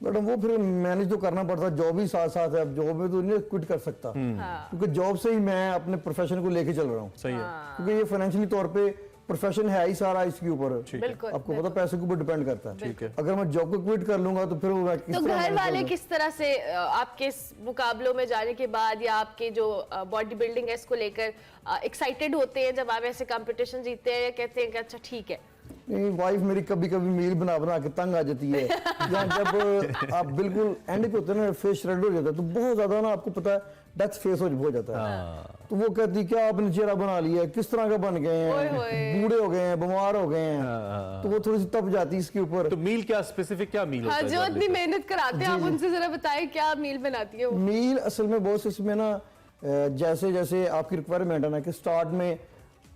मैडम वो फिर मैनेज तो करना पड़ता है, जॉब ही साथ साथ है, अब जॉब में तो नहीं क्विट कर सकता, क्योंकि जॉब से ही मैं अपने प्रोफेशन को लेके चल रहा हूँ। सही है। क्योंकि ये फाइनेंशियली तौर पे प्रोफेशन है ही सारा इसके ऊपर, बिल्कुल, आपको पता पैसे के ऊपर डिपेंड करता है। ठीक है। अगर मैं जॉब को क्विट कर लूंगा तो फिर वो मैं किस तो तरह घर manage वाले करूंगा? किस तरह से आपके इस मुकाबलों में जाने के बाद या आपके जो बॉडी बिल्डिंग है इसको लेकर एक्साइटेड होते हैं जब आप ऐसे कंपटीशन जीतते हैं, या कहते हैं कि अच्छा ठीक है? नहीं, वाइफ मेरी कभी कभी मील बना बना के तंग आ जाती है, या जब आप बिल्कुल एंड पे होते हैं ना, फेस रेड हो जाता है, तो बहुत ज्यादा ना आपको पता है डेथ फेस हो जाता है, तो वो कहती क्या आपने चेहरा बना लिया है, किस तरह का बन गए हैं, बूढ़े हो गए हैं, बीमार हो गए हैं, तो वो थोड़ी सी तप जाती है इसके ऊपर। तो मील क्या स्पेसिफिक क्या मील होता हाँ, है? जो इतनी मेहनत कराते हैं आप उनसे जरा बताएं क्या मील बनाती है वो? मील असल में बहुत इसमें ना जैसे जैसे आपकी रिक्वायरमेंट है ना कि स्टार्ट में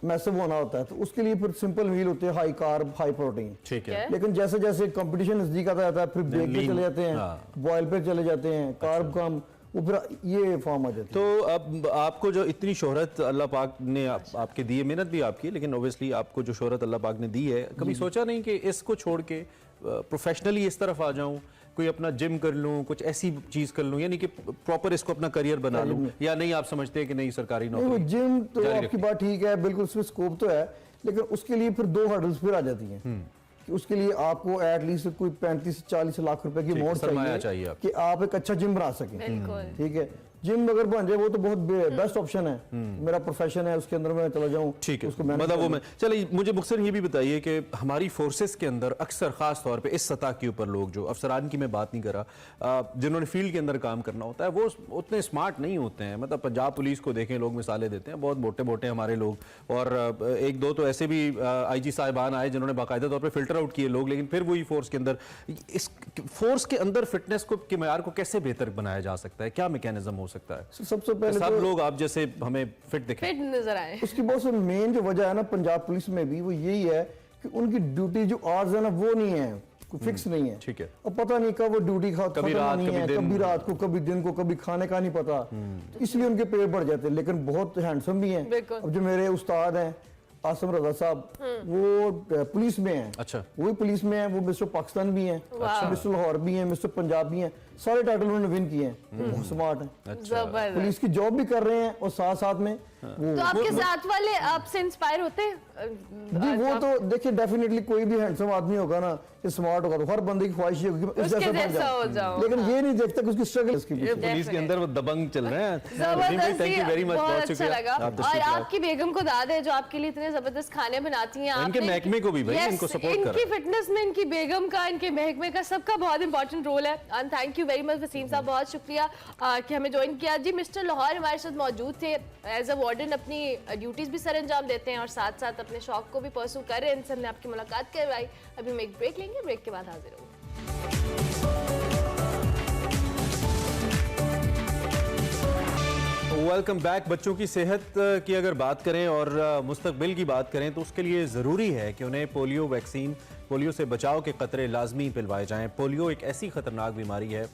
मैसिव होना होता है, तो उसके लिए फिर सिंपल मील होते हैं, हाई कार्ब हाई प्रोटीन। ठीक है। लेकिन जैसे जैसे कंपटीशन नजदीक आता जाता है फिर बेक पे lean, चले जाते हैं, बॉयल पे चले जाते हैं, कार्ब कम, वो फिर ये फॉर्म आ जाती है। तो अब आपको जो इतनी शोहरत अल्लाह पाक ने आपके दी है, मेहनत भी आपकी, लेकिन ऑब्वियसली आपको जो शोहरत अल्लाह पाक ने दी है, कभी सोचा नहीं कि इसको छोड़ के प्रोफेशनली इस तरफ आ जाऊं, कोई अपना जिम कर लूं, कुछ ऐसी चीज कर लूं, यानी कि प्रॉपर इसको अपना करियर बना लूं, या नहीं आप समझते हैं कि नहीं सरकारी नहीं, वो नौकरी? जिम तो जारी आपकी रखिए। बात ठीक है, बिल्कुल उसमें स्कोप तो है, लेकिन उसके लिए फिर 2 हर्डल्स फिर आ जाती हैं कि उसके लिए आपको एटलीस्ट कोई 35 से 40 लाख रुपए की अमाउंट सरमाया चाहिए चाहिए आपको। कि आप एक अच्छा जिम बना सकें। बिल्कुल। ठीक है, जिम अगर बन जाए वो तो बहुत बेस्ट ऑप्शन है, मेरा प्रोफेशन है उसके अंदर मैं चला जाऊं, ठीक है, उसको manage मतलब वो कर मैं चलिए, मुझे मुख्तसर ये भी बताइए कि हमारी फोर्सेस के अंदर अक्सर खास तौर पे इस सतह के ऊपर लोग, जो अफसरान की मैं बात नहीं कर रहा, जिन्होंने फील्ड के अंदर काम करना होता है, वो उतने स्मार्ट नहीं होते हैं। मतलब पंजाब पुलिस को देखें, लोग मिसालें देते हैं, बहुत मोटे मोटे हमारे लोग, और एक दो तो ऐसे भी IG साहिबान आए जिन्होंने बाकायदा तौर पर फिल्टर आउट किए लोग, लेकिन फिर वही फोर्स के अंदर, इस फोर्स के अंदर फिटनेस को के मयार को कैसे बेहतर बनाया जा सकता है? क्या मैकेनिज्म हो सकता है सबसे पहले सब तो लोग आप जैसे हमें फिट दिखें? फिट नजर आए। उसकी बहुत से मेन जो वजह है ना पंजाब पुलिस में भी, वो यही है कि उनकी ड्यूटी जो आवर्स है ना वो नहीं है, कोई फिक्स नहीं है। ठीक है। अब पता नहीं कब वो ड्यूटी कभी रात, नहीं है, कभी दिन। कभी रात को, कभी दिन को, कभी खाने का नहीं पता, तो इसलिए उनके पे बढ़ जाते हैं, लेकिन बहुत हैंडसम भी हैं। बिल्कुल। अब जो मेरे उस्ताद हैं आसम रजा साहब, वो पुलिस में हैं। अच्छा। वो भी पुलिस में हैं, वो मिस्टर पाकिस्तान भी हैं, मिस्टर लाहौर भी हैं, मिस्टर पंजाब भी हैं, सारे टाइटल उन्होंने विन किए हैं, बहुत स्मार्ट हैं, जबरदस्त। पुलिस की जॉब भी कर रहे हैं और साथ साथ में वो तो आपके साथ वाले आपसे इंस्पायर होते हैं? जी वो तो देखिए डेफिनेटली कोई भी हैंडसम आदमी होगा ना, ये स्मार्ट होगा, तो हर बंदे की ख्वाहिश ये होगी कि मैं इस उसके जैसा बन जैसा हो जाऊं, जाऊं। लेकिन ये नहीं देखता कि उसकी स्ट्रगल इसके पीछे। पुलिस के अंदर वो दबंग चल रहे हैं। जबरदस्त, थैंक यू वेरी मच, बहुत बहुत अच्छा शुक्रिया। लगा। आप और तशरीफ लाए। आपकी बेगम को दाद है जो आपके लिए इतने जबरदस्त खाने बनाती हैं। इनके आपने- महकमे को भी भाई, Yes, इनको support कर इनकी रहा है। फिटनेस में इनकी बेगम का, इनके महकमे का, सबका बहुत इंपॉर्टेंट रोल है। And thank you very much Waseem साहब, बहुत शुक्रिया कि हमें ज्वाइन किया। जी मिस्टर लाहौर हमारे साथ मौजूद थे, एज अ वार्डन अपनी ड्यूटीज भी सर अंजाम देते हैं और साथ साथ अपने शौक को भी परसू कर रहे हैं। इनसे हमने आपकी मुलाकात करवाई। अभी हम एक ब्रेक लेंगे, ब्रेक के बाद हाजिर होंगे। Welcome back. बच्चों की सेहत की अगर बात करें और मुस्तकबिल की बात करें तो उसके लिए ज़रूरी है कि उन्हें पोलियो वैक्सीन, पोलियो से बचाव के क़तरे लाजमी पिलवाए जाएं। पोलियो एक ऐसी ख़तरनाक बीमारी है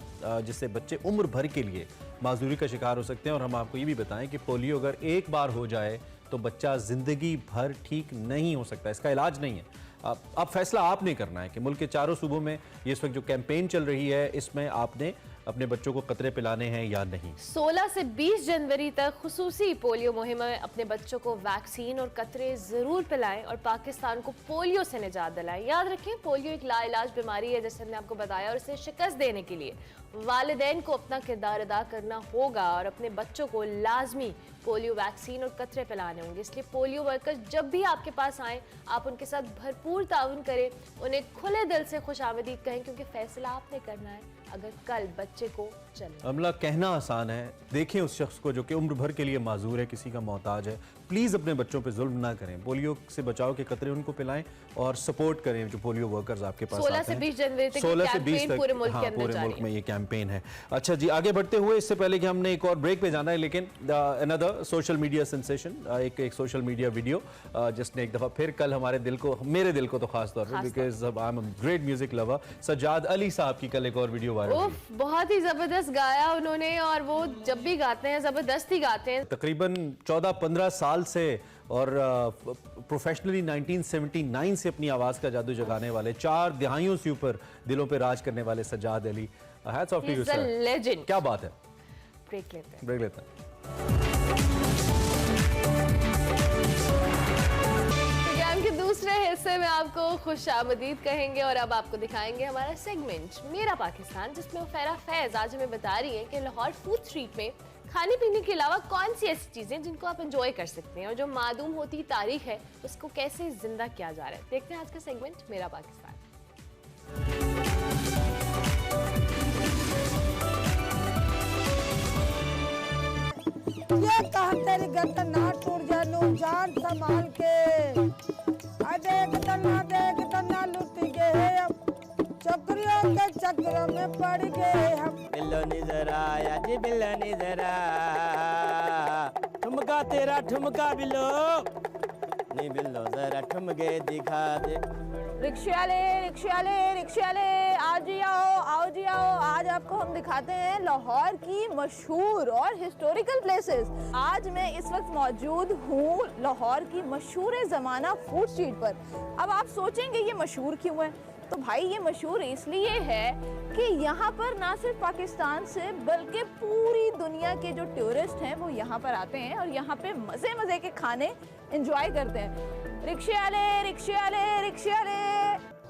जिससे बच्चे उम्र भर के लिए माजूरी का शिकार हो सकते हैं, और हम आपको ये भी बताएं कि पोलियो अगर एक बार हो जाए तो बच्चा ज़िंदगी भर ठीक नहीं हो सकता, इसका इलाज नहीं है। अब फैसला आपने करना है कि मुल्क के चारों सूबों में ये इस वक्त जो कैंपेन चल रही है, इसमें आपने अपने बच्चों को कतरे पिलाने हैं या नहीं। 16 से 20 जनवरी तक खुसूसी पोलियो मुहिम में अपने बच्चों को वैक्सीन और कतरे ज़रूर पिलाएं और पाकिस्तान को पोलियो से निजात दिलाएं। याद रखें, पोलियो एक लाइलाज बीमारी है, जैसे हमने आपको बताया, और इसे शिकस्त देने के लिए वालिदैन को अपना किरदार अदा करना होगा और अपने बच्चों को लाजमी पोलियो वैक्सीन और कतरे पिलाने होंगे। इसलिए पोलियो वर्कर्स जब भी आपके पास आएँ, आप उनके साथ भरपूर ताउन करें, उन्हें खुले दिल से खुशामदीद कहें, क्योंकि फैसला आपने करना है अगर कल बच्चे को चलना। अमला कहना आसान है, देखें उस शख्स को जो कि उम्र भर के लिए माजूर है, किसी का मोहताज है, प्लीज़ अपने बच्चों पे जुल्म ना करें, पोलियो से बचाव के कतरे उनको पिलाएं और सपोर्ट करें जो पोलियो वर्कर्स आपके पास 16 आते से हैं। 20 जनवरी तक 16 से 20 तक पूरे मुल्क हाँ, के अंदर पूरे जारी मुल्क है। में ये कैंपेन है। अच्छा जी, आगे बढ़ते हुए इससे पहले कि हमने एक और ब्रेक पे जाना है, लेकिन अनदर सोशल मीडिया सेंसेशन, एक सोशल मीडिया वीडियो जिसने एक दफ़ा फिर कल हमारे दिल को, मेरे दिल को तो खास तौर पर, because I am great music lover, Sajjad Ali साहब की कल एक और वीडियो वायरल हुई। उफ, बहुत ही जबरदस्त गाया उन्होंने, और वो जब भी गाते हैं जबरदस्त ही गाते हैं। तकरीबन 14-15 साल से और प्रोफेशनली 1979 से अपनी आवाज़ का जादू जगाने वाले, 4 दहाइयों से ऊपर दिलों पे राज करने वाले Sajjad Ali, hats off to you sir, legend. क्या बात है। ब्रेक लेते हैं। ब्रेक लेते हैं। प्रोग्राम के दूसरे हिस्से में आपको खुशामदीद कहेंगे और अब आपको दिखाएंगे हमारा सेगमेंट मेरा पाकिस्तान, जिसमें फैरा फैज आज हमें बता रही है कि लाहौर फूड स्ट्रीट में खाने पीने के अलावा कौन सी ऐसी चीजें जिनको आप एंजॉय कर सकते हैं और जो मादूम होती तारीख है उसको कैसे जिंदा किया जा रहा है। देखते हैं आज का सेगमेंट मेरा पाकिस्तान। ये कहा तेरी गर्दन ना टूट जानू जान संभाल के, देख तना लुट गए हम, चक्रियों के चक्र में पड़ गए हम। बिल्लो नजर आया जी, बिल्लो नजर आया, ठुमका तेरा ठुमका बिल्लो, नहीं बिल्लो जरा ठुमके दिखा दे। रिक्शा ले आओ जी आओ। आज आपको हम दिखाते हैं लाहौर की मशहूर और हिस्टोरिकल प्लेसेस। आज मैं इस वक्त मौजूद हूँ लाहौर की मशहूर ज़माना फूड स्ट्रीट पर। अब आप सोचेंगे ये मशहूर क्यों है, तो भाई ये मशहूर इसलिए है कि यहाँ पर ना सिर्फ पाकिस्तान से बल्कि पूरी दुनिया के जो टूरिस्ट हैं वो यहाँ पर आते हैं और यहाँ पे मज़े के खाने एंजॉय करते हैं। रिक्शा ले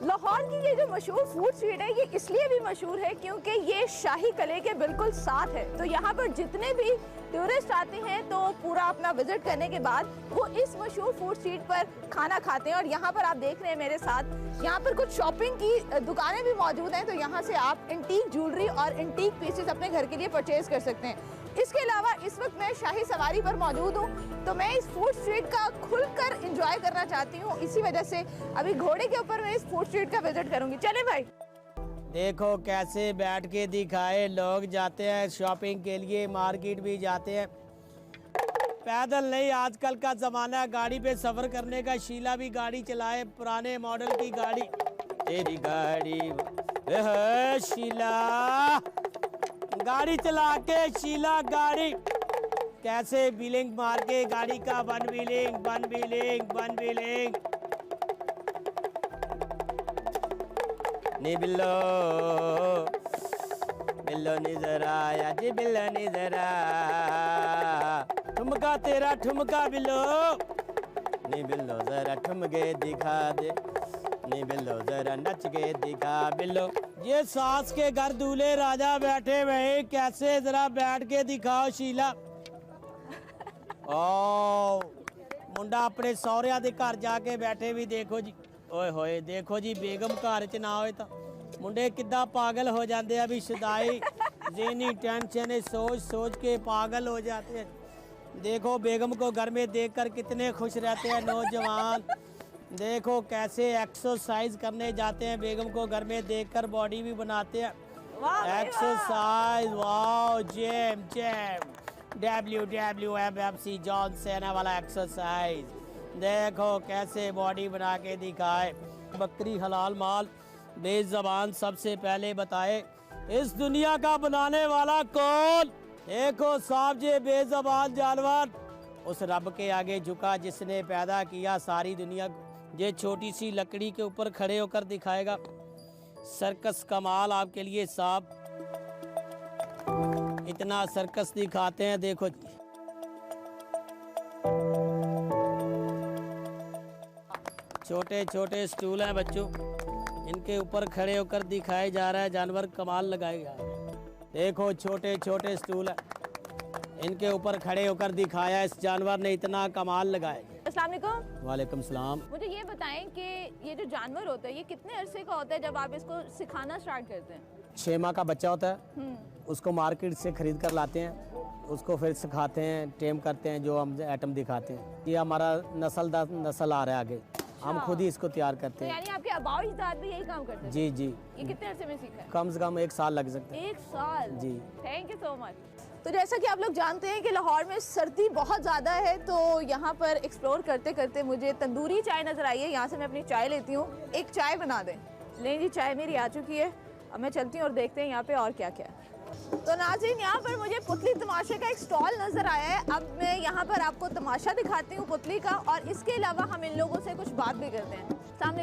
लाहौर की ये जो मशहूर फूड स्ट्रीट है ये इसलिए भी मशहूर है क्योंकि ये शाही किले के बिल्कुल साथ है। तो यहाँ पर जितने भी टूरिस्ट आते हैं तो पूरा अपना विजिट करने के बाद वो इस मशहूर फूड स्ट्रीट पर खाना खाते हैं। और यहाँ पर आप देख रहे हैं मेरे साथ, यहाँ पर कुछ शॉपिंग की दुकानें भी मौजूद हैं, तो यहाँ से आप एंटीक ज्वेलरी और एंटीक पीसेस अपने घर के लिए परचेज कर सकते हैं। इसके अलावा इस वक्त मैं शाही सवारी पर मौजूद हूँ, तो मैं इस फूड स्ट्रीट का खुलकर एंजॉय करना चाहती हूँ। इसी वजह से अभी घोड़े के ऊपर मैं इस फूड स्ट्रीट का विजिट करूंगी। चले भाई। देखो कैसे बैठ के दिखाए, लोग जाते हैं शॉपिंग के लिए, मार्केट भी जाते हैं, पैदल नहीं। आजकल का ज़माना है गाड़ी पे सफ़र करने का। शीला भी गाड़ी चलाए, पुराने मॉडल की गाड़ी। तेरी गाड़ी शीला, गाड़ी चला के शीला गाड़ी कैसे बिलिंग मार के गाड़ी का वन बिलिंग। नी बिल्लो नजर आया जी, बिल्लो नजर आया, ठुमका तेरा ठुमका बिल्लो, नी बिल्लो जरा ठुमके दिखा दे, नी बिल्लो जरा नच के दिखा बिल्लो। ये सास के घर दूल्हे राजा बैठे हुए, कैसे जरा बैठ के दिखाओ शीला। ओ मुंडा अपने सौरिया दे घर जाके बैठे भी देखो जी, ओए होए देखो जी, बेगम घर च ना होए तो मुंडे किद्दां पागल हो जाते हैं। अभी शुदाई ज़हनी टेंशन सोच के पागल हो जाते हैं। देखो बेगम को घर में देखकर कितने खुश रहते हैं नौजवान। देखो कैसे एक्सरसाइज करने जाते हैं, बेगम को घर में देखकर बॉडी भी बनाते हैं। Exercise, wow, gym WWFFC John सेना वाला एक्सरसाइज। देखो कैसे बॉडी बना के दिखाए। बकरी हलाल माल, बेज़बान सबसे पहले बताए इस दुनिया का बनाने वाला कौन। देखो साहब ये बेज़बान जानवर उस रब के आगे झुका जिसने पैदा किया सारी दुनिया को। ये छोटी सी लकड़ी के ऊपर खड़े होकर दिखाएगा सर्कस कमाल आपके लिए साहब। इतना सर्कस दिखाते हैं, देखो छोटे छोटे स्टूल हैं बच्चों, इनके ऊपर खड़े होकर दिखाया जा रहा है जानवर कमाल लगाए जा रहे हैं। देखो छोटे छोटे स्टूल हैं, इनके ऊपर खड़े होकर दिखाया इस जानवर ने, इतना कमाल लगाया। अस्सलाम वालेकुम। वालेकुम सलाम। मुझे ये बताएं कि ये जो जानवर होता है ये कितने अरसे का होता है जब आप इसको सिखाना स्टार्ट करते हैं? 6 माह का बच्चा होता है, उसको मार्केट से खरीद कर लाते हैं, उसको फिर सिखाते हैं, टेम करते हैं, जो हम आइटम दिखाते हैं। ये हमारा नस्ल दर नस्ल आ रहा है आगे, हम खुद ही इसको तैयार करते तो हैं। यानी आपके अबाव-ए-अजदाद भी यही काम करते थे? जी जी, ये कितने अरसे में सीखा है? कम से कम 1 साल लग सकता है। 1 साल? जी। Thank you so much. तो जैसा कि आप लोग जानते हैं कि लाहौर में सर्दी बहुत ज़्यादा है, तो यहाँ पर एक्सप्लोर करते करते मुझे तंदूरी चाय नज़र आई है। यहाँ से मैं अपनी चाय लेती हूँ। एक चाय बना दें। लें जी, चाय मेरी आ चुकी है। अब मैं चलती हूँ और देखते हैं यहाँ पे और क्या क्या है। तो नाज़रीन, यहाँ पर मुझे पुतली तमाशे का एक स्टॉल नज़र आया है। अब मैं यहाँ पर आपको तमाशा दिखाती हूँ पुतली का, और इसके अलावा हम इन लोगों से कुछ बात भी करते हैं। अस्सलाम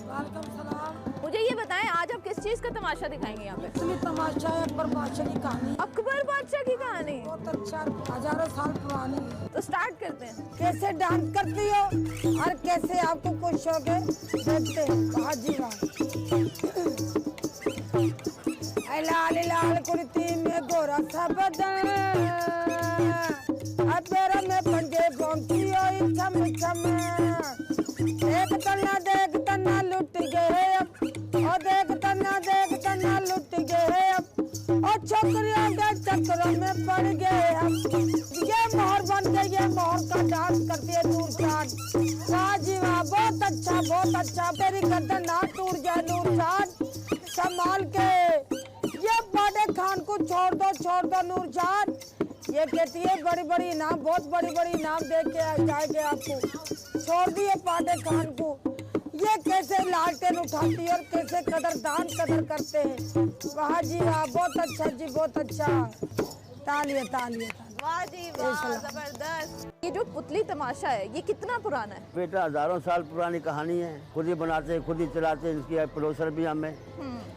वालेकुम। सलाम। मुझे ये बताएं, आज आप किस चीज़ का तमाशा दिखाएंगे यहाँ पे? ये तमाशा है अकबर बादशाह की कहानी। अकबर बादशाह की कहानी? बहुत अच्छा, हजारों साल पुरानी। तो स्टार्ट करते हैं। कैसे डांस करती हो और कैसे आपको कुछ शौक है, देखते हैं। वाह जी वाह। लाल लाल कुर्ती में गोरा सा बदन, पैर में पंजे पहुंची हुई छम छम। देख तना लुट गए अब, और देख तना लुट गए अब, और छोकरियों के चक्करों में पड़ गए अब। ये मोहर बन गई, ये मोहर का डांस करती है नूर खान। वाह जी वाह, बहुत अच्छा बहुत अच्छा। तेरी गर्दन ना टूट जाए नूर खान, संभाल के। ये पाटे खान को छोड़ दो नूर खान। ये कहती है बड़ी बड़ी नाम, बहुत बड़ी बड़ी नाम देख के जाएंगे आपको। छोड़ दिए पाटे खान को। ये कैसे लालटेन उठाती है और कैसे कदर करते हैं। वाह जी वाह, बहुत अच्छा जी, बहुत अच्छा। तालियां तालियां। वाह जी वाह, जबरदस्त। ये जो पुतली तमाशा है, ये कितना पुराना है? बेटा हजारों साल पुरानी कहानी है। खुद ही बनाते हैं, खुद ही चलाते हैं। इसके प्रोड्यूसर भी हम हैं,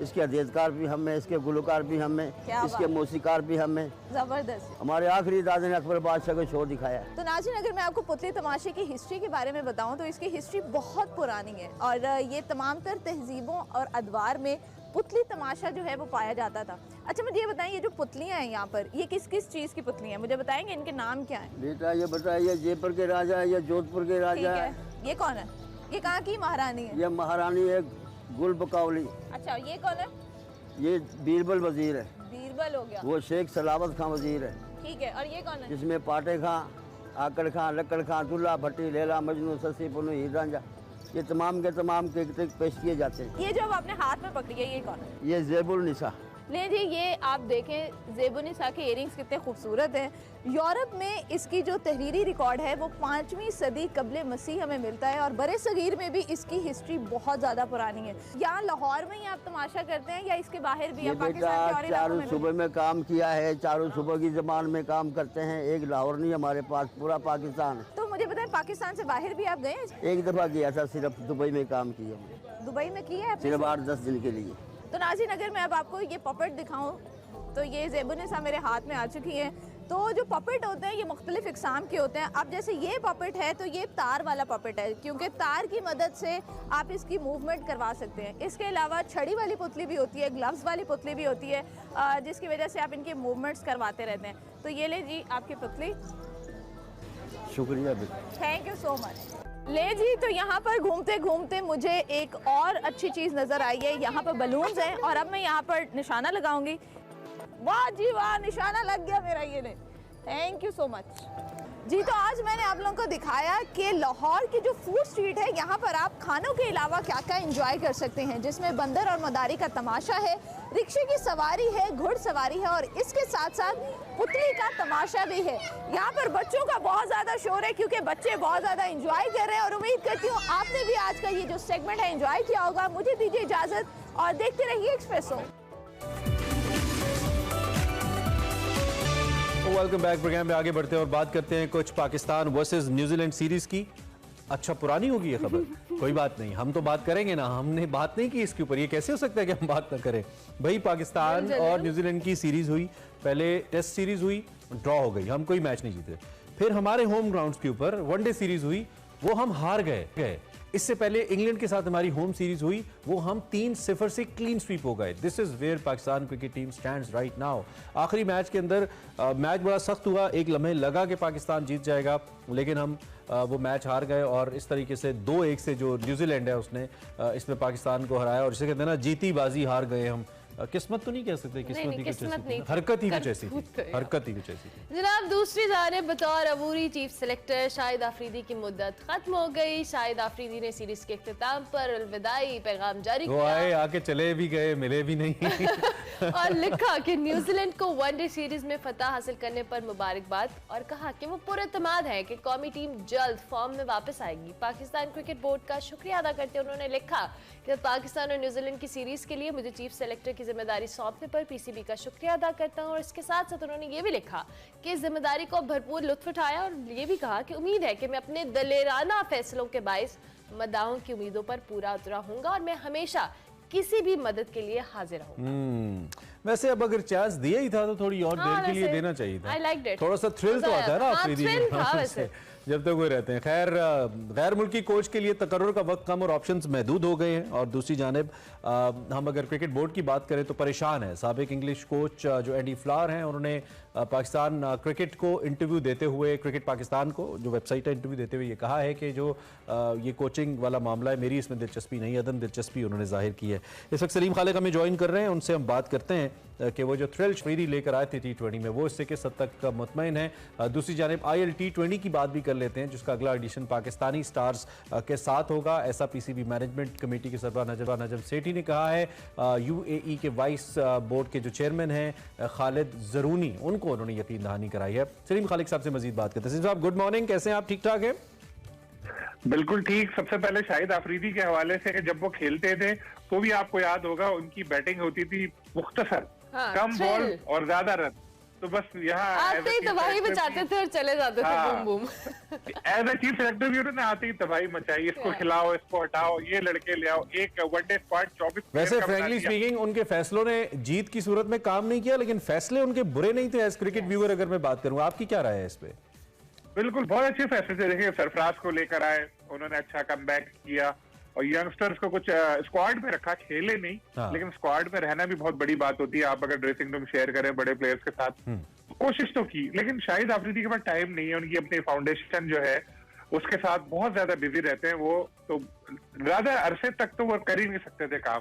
इसके हदीयतकार भी हम हैं, इसके गुलकार भी हम हैं, इसके मौसीकार भी हम हैं। जबरदस्त। हमारे आखिरी दादा ने अकबर बादशाह को शो दिखाया। तो नाज़रीन, अगर मैं आपको पुतली तमाशे की हिस्ट्री के बारे में बताऊं तो इसकी हिस्ट्री बहुत पुरानी है, और ये तमाम तर तहजीबों और अदवार में पुतली तमाशा जो है वो पाया जाता था। अच्छा, मुझे ये बताएं, ये जो पुतलियां हैं यहाँ पर, ये किस किस चीज़ की पुतलियां हैं? मुझे बताएंगे इनके नाम क्या हैं? बेटा ये बताइए, जयपुर के राजा है या जोधपुर के राजा है? ये कौन है? ये कहाँ की महारानी है? ये महारानी है गुल बकावली। अच्छा, ये कौन है? ये बीरबल वजीर है। बीरबल हो गया। वो शेख सलावत खां वजीर है। ठीक है, और ये कौन है? जिसमें पाटे खां, आकड़ खां, लक्कड़ खां, दुल्ला भट्टी, लैला मजनू, ससी पुनू, हीर रांझा, ये तमाम के तमाम के पेश किए जाते हैं। ये जो अब आपने हाथ में पकड़ी है, ये कौन है? ये ज़ेबुल निसा। ले जी, ये आप देखें ज़ेबुनिसा के इयरिंग्स कितने खूबसूरत हैं। यूरोप में इसकी जो तहरीरी रिकॉर्ड है वो 5वीं सदी कबले मसीह हमें मिलता है, और बड़े सगीर में भी इसकी हिस्ट्री बहुत ज़्यादा पुरानी है। यहाँ लाहौर में ही आप तमाशा करते हैं या इसके बाहर भी? ये बेटा चारों सूबे में काम किया है, चारों सूबे की ज़बान में काम करते हैं। एक लाहौर नहीं, हमारे पास पूरा पाकिस्तान है। तो मुझे बताएं, पाकिस्तान से बाहर भी आप गए? एक दफ़ा गया था, सिर्फ दुबई में काम किया। दुबई में किया है? सिर्फ 8-10 दिन के लिए। तो नाज़रीन, अगर मैं अब आपको ये पपेट दिखाऊं तो ये ज़ेबुनिसा मेरे हाथ में आ चुकी है। तो जो पपेट होते हैं ये मुख्तलिफ इकसाम के होते हैं। अब जैसे ये पपेट है तो ये तार वाला पपेट है, क्योंकि तार की मदद से आप इसकी मूवमेंट करवा सकते हैं। इसके अलावा छड़ी वाली पुतली भी होती है, ग्लव्स वाली पुतली भी होती है, जिसकी वजह से आप इनके मूवमेंट्स करवाते रहते हैं। तो ये ले जी आपकी पुतली। शुक्रिया बेटा, थैंक यू सो मच। ले जी, तो यहाँ पर घूमते घूमते मुझे एक और अच्छी चीज़ नज़र आई है। यहाँ पर बलून्स हैं, और अब मैं यहाँ पर निशाना लगाऊंगी। वाह जी वाह, निशाना लग गया मेरा। ये ले, थैंक यू सो मच जी। तो आज मैंने आप लोगों को दिखाया कि लाहौर की जो फूड स्ट्रीट है, यहाँ पर आप खानों के अलावा क्या क्या एंजॉय कर सकते हैं, जिसमें बंदर और मदारी का तमाशा है, रिक्शे की सवारी है, घुड़सवारी है, और इसके साथ साथ पुतली का तमाशा भी है। यहाँ पर बच्चों का बहुत ज़्यादा शोर है, क्योंकि बच्चे बहुत ज़्यादा एंजॉय कर रहे हैं, और उम्मीद करती हूँ आपने भी आज का ये जो सेगमेंट है एंजॉय किया होगा। मुझे दीजिए इजाज़त और देखते रहिए एक्सप्रेसो। Welcome back. प्रोग्राम में आगे बढ़ते हैं और बात करते हैं कुछ पाकिस्तान वर्सेस न्यूजीलैंड सीरीज की। अच्छा, पुरानी होगी ये खबर, कोई बात नहीं, हम तो बात करेंगे ना। हमने बात नहीं की इसके ऊपर, ये कैसे हो सकता है कि हम बात ना करें? भाई, पाकिस्तान और न्यूजीलैंड की सीरीज हुई, पहले टेस्ट सीरीज हुई, ड्रॉ हो गई, हम कोई मैच नहीं जीते। फिर हमारे होम ग्राउंड के ऊपर वनडे सीरीज हुई, वो हम हार गए। इससे पहले इंग्लैंड के साथ हमारी होम सीरीज हुई, वो हम 3-0 से क्लीन स्वीप हो गए। This is where Pakistan cricket team stands right now. आखिरी मैच के अंदर मैच बड़ा सख्त हुआ, एक लम्हे लगा कि पाकिस्तान जीत जाएगा, लेकिन हम वो मैच हार गए, और इस तरीके से 2-1 से जो न्यूजीलैंड है उसने इसमें पाकिस्तान को हराया, और इसे कहते हैं ना, जीती बाजी हार गए हम किस्मत तो नहीं कह सकते, किस्मत ही कुछ किस्मत ऐसी नहीं थी, थी, हरकत ही कुछ ऐसी करतूत थी, तो है। हरकत ही कुछ ऐसी थी। जनाब दूसरी जानिब बतौर अबूरी चीफ सेलेक्टर शाहिद आफरीदी की मुद्दत खत्म हो गई। शाहिद आफरीदी ने सीरीज के इख्तिताम पर अलविदाई पैगाम जारी वो किया आए, आके चले भी गए, मिले भी नहीं। और लिखा कि न्यूजीलैंड को वनडे सीरीज में फतह हासिल करने पर मुबारकबाद, और कहा कि वो पुरएतमाद है कि कौमी टीम जल्द फॉर्म में वापस आएगी। पाकिस्तान क्रिकेट बोर्ड का शुक्रिया अदा करते उन्होंने लिखा कि पाकिस्तान और न्यूजीलैंड की सीरीज के लिए मुझे चीफ सेलेक्टर की जिम्मेदारी सौंपने पर पीसीबी का शुक्रिया अदा करता हूं। और इसके साथ साथ उन्होंने ये भी लिखा कि इस जिम्मेदारी को भरपूर लुत्फ उठाया और ये भी कहा कि उम्मीद है कि मैं अपने दलेराना फैसलों के बाइस मदाहों की उम्मीदों पर पूरा उतरा हूंगा और मैं हमेशा किसी भी मदद के लिए हाजिर रहूंगा। वैसे अब अगर चांस दिया ही था तो थोड़ी और देर के लिए वैसे देना चाहिए था। I liked it. थोड़ा सा थ्रिल तो मजा आता है ना आया। हाँ, आफरीदी thrill था में वैसे। जब तक वो रहते हैं। खैर गैर मुल्की कोच के लिए तकर्रुर का वक्त कम और ऑप्शंस महदूद हो गए हैं। और दूसरी जानिब हम अगर क्रिकेट बोर्ड की बात करें तो परेशान है साबिक इंग्लिश कोच जो एंडी फ्लावर हैं। उन्होंने पाकिस्तान क्रिकेट को इंटरव्यू देते हुए, क्रिकेट पाकिस्तान को जो वेबसाइट है, इंटरव्यू देते हुए ये कहा है कि जो ये कोचिंग वाला मामला है मेरी इसमें दिलचस्पी नहीं, अदम दिलचस्पी उन्होंने जाहिर की है। इस वक्त सलीम खालिक हमें ज्वाइन कर रहे हैं, उनसे हम बात करते हैं कि वो जो थ्रिल शरीरी लेकर आए थे T20 में वो इससे किस हद तक मुतमईन है। दूसरी जानिब IL T20 की बात भी कर लेते हैं जिसका अगला एडिशन पाकिस्तानी स्टार्स के साथ होगा। ऐसा PCB मैनेजमेंट कमेटी के सरबराह नजम सेठी ने कहा है। UAE के वाइस बोर्ड के जो चेयरमैन हैं खालिद जरूनी, उनको उन्होंने यकीन दहानी कराई है। सलीम खालिक साहब से मजीद बात करते हैं। सलीम साहब गुड मॉर्निंग, कैसे हैं आप? ठीक ठाक हैं? बिल्कुल ठीक। सबसे पहले शाहिद आफरीदी के हवाले से कि जब वो खेलते थे तो भी आपको याद होगा उनकी बैटिंग होती थी मुख्तसर, कम बॉल और ज्यादा रन। तो बस यहाँ आते ही तबाही मचाते थे और चले जाते थे boom boom. As a chief selector भी उन्होंने आते ही तबाही मचाई, इसको खिलाओ, इसको हटाओ, ये लड़के ले आओ, एक वनडे स्क्वाड 24। वैसे फ्रैंकली स्पीकिंग उनके फैसलों ने जीत की सूरत में काम नहीं किया, लेकिन फैसले उनके बुरे नहीं थे। एज क्रिकेट व्यूअर अगर मैं बात करूँ, आपकी क्या राय है इस पे? बिल्कुल बहुत अच्छे फैसले थे। देखिए सरफराज को लेकर आए, उन्होंने अच्छा कमबैक किया और यंगस्टर्स को कुछ स्क्वाड में रखा, खेले नहीं लेकिन स्क्वाड में रहना भी बहुत बड़ी बात होती है। आप अगर ड्रेसिंग रूम शेयर करें बड़े प्लेयर्स के साथ, कोशिश तो की, लेकिन शाहिद आफरीदी के पास टाइम नहीं है। उनकी अपनी फाउंडेशन जो है उसके साथ बहुत ज्यादा बिजी रहते हैं। वो तो ज्यादा अरसे तक तो वो कर ही नहीं सकते थे काम।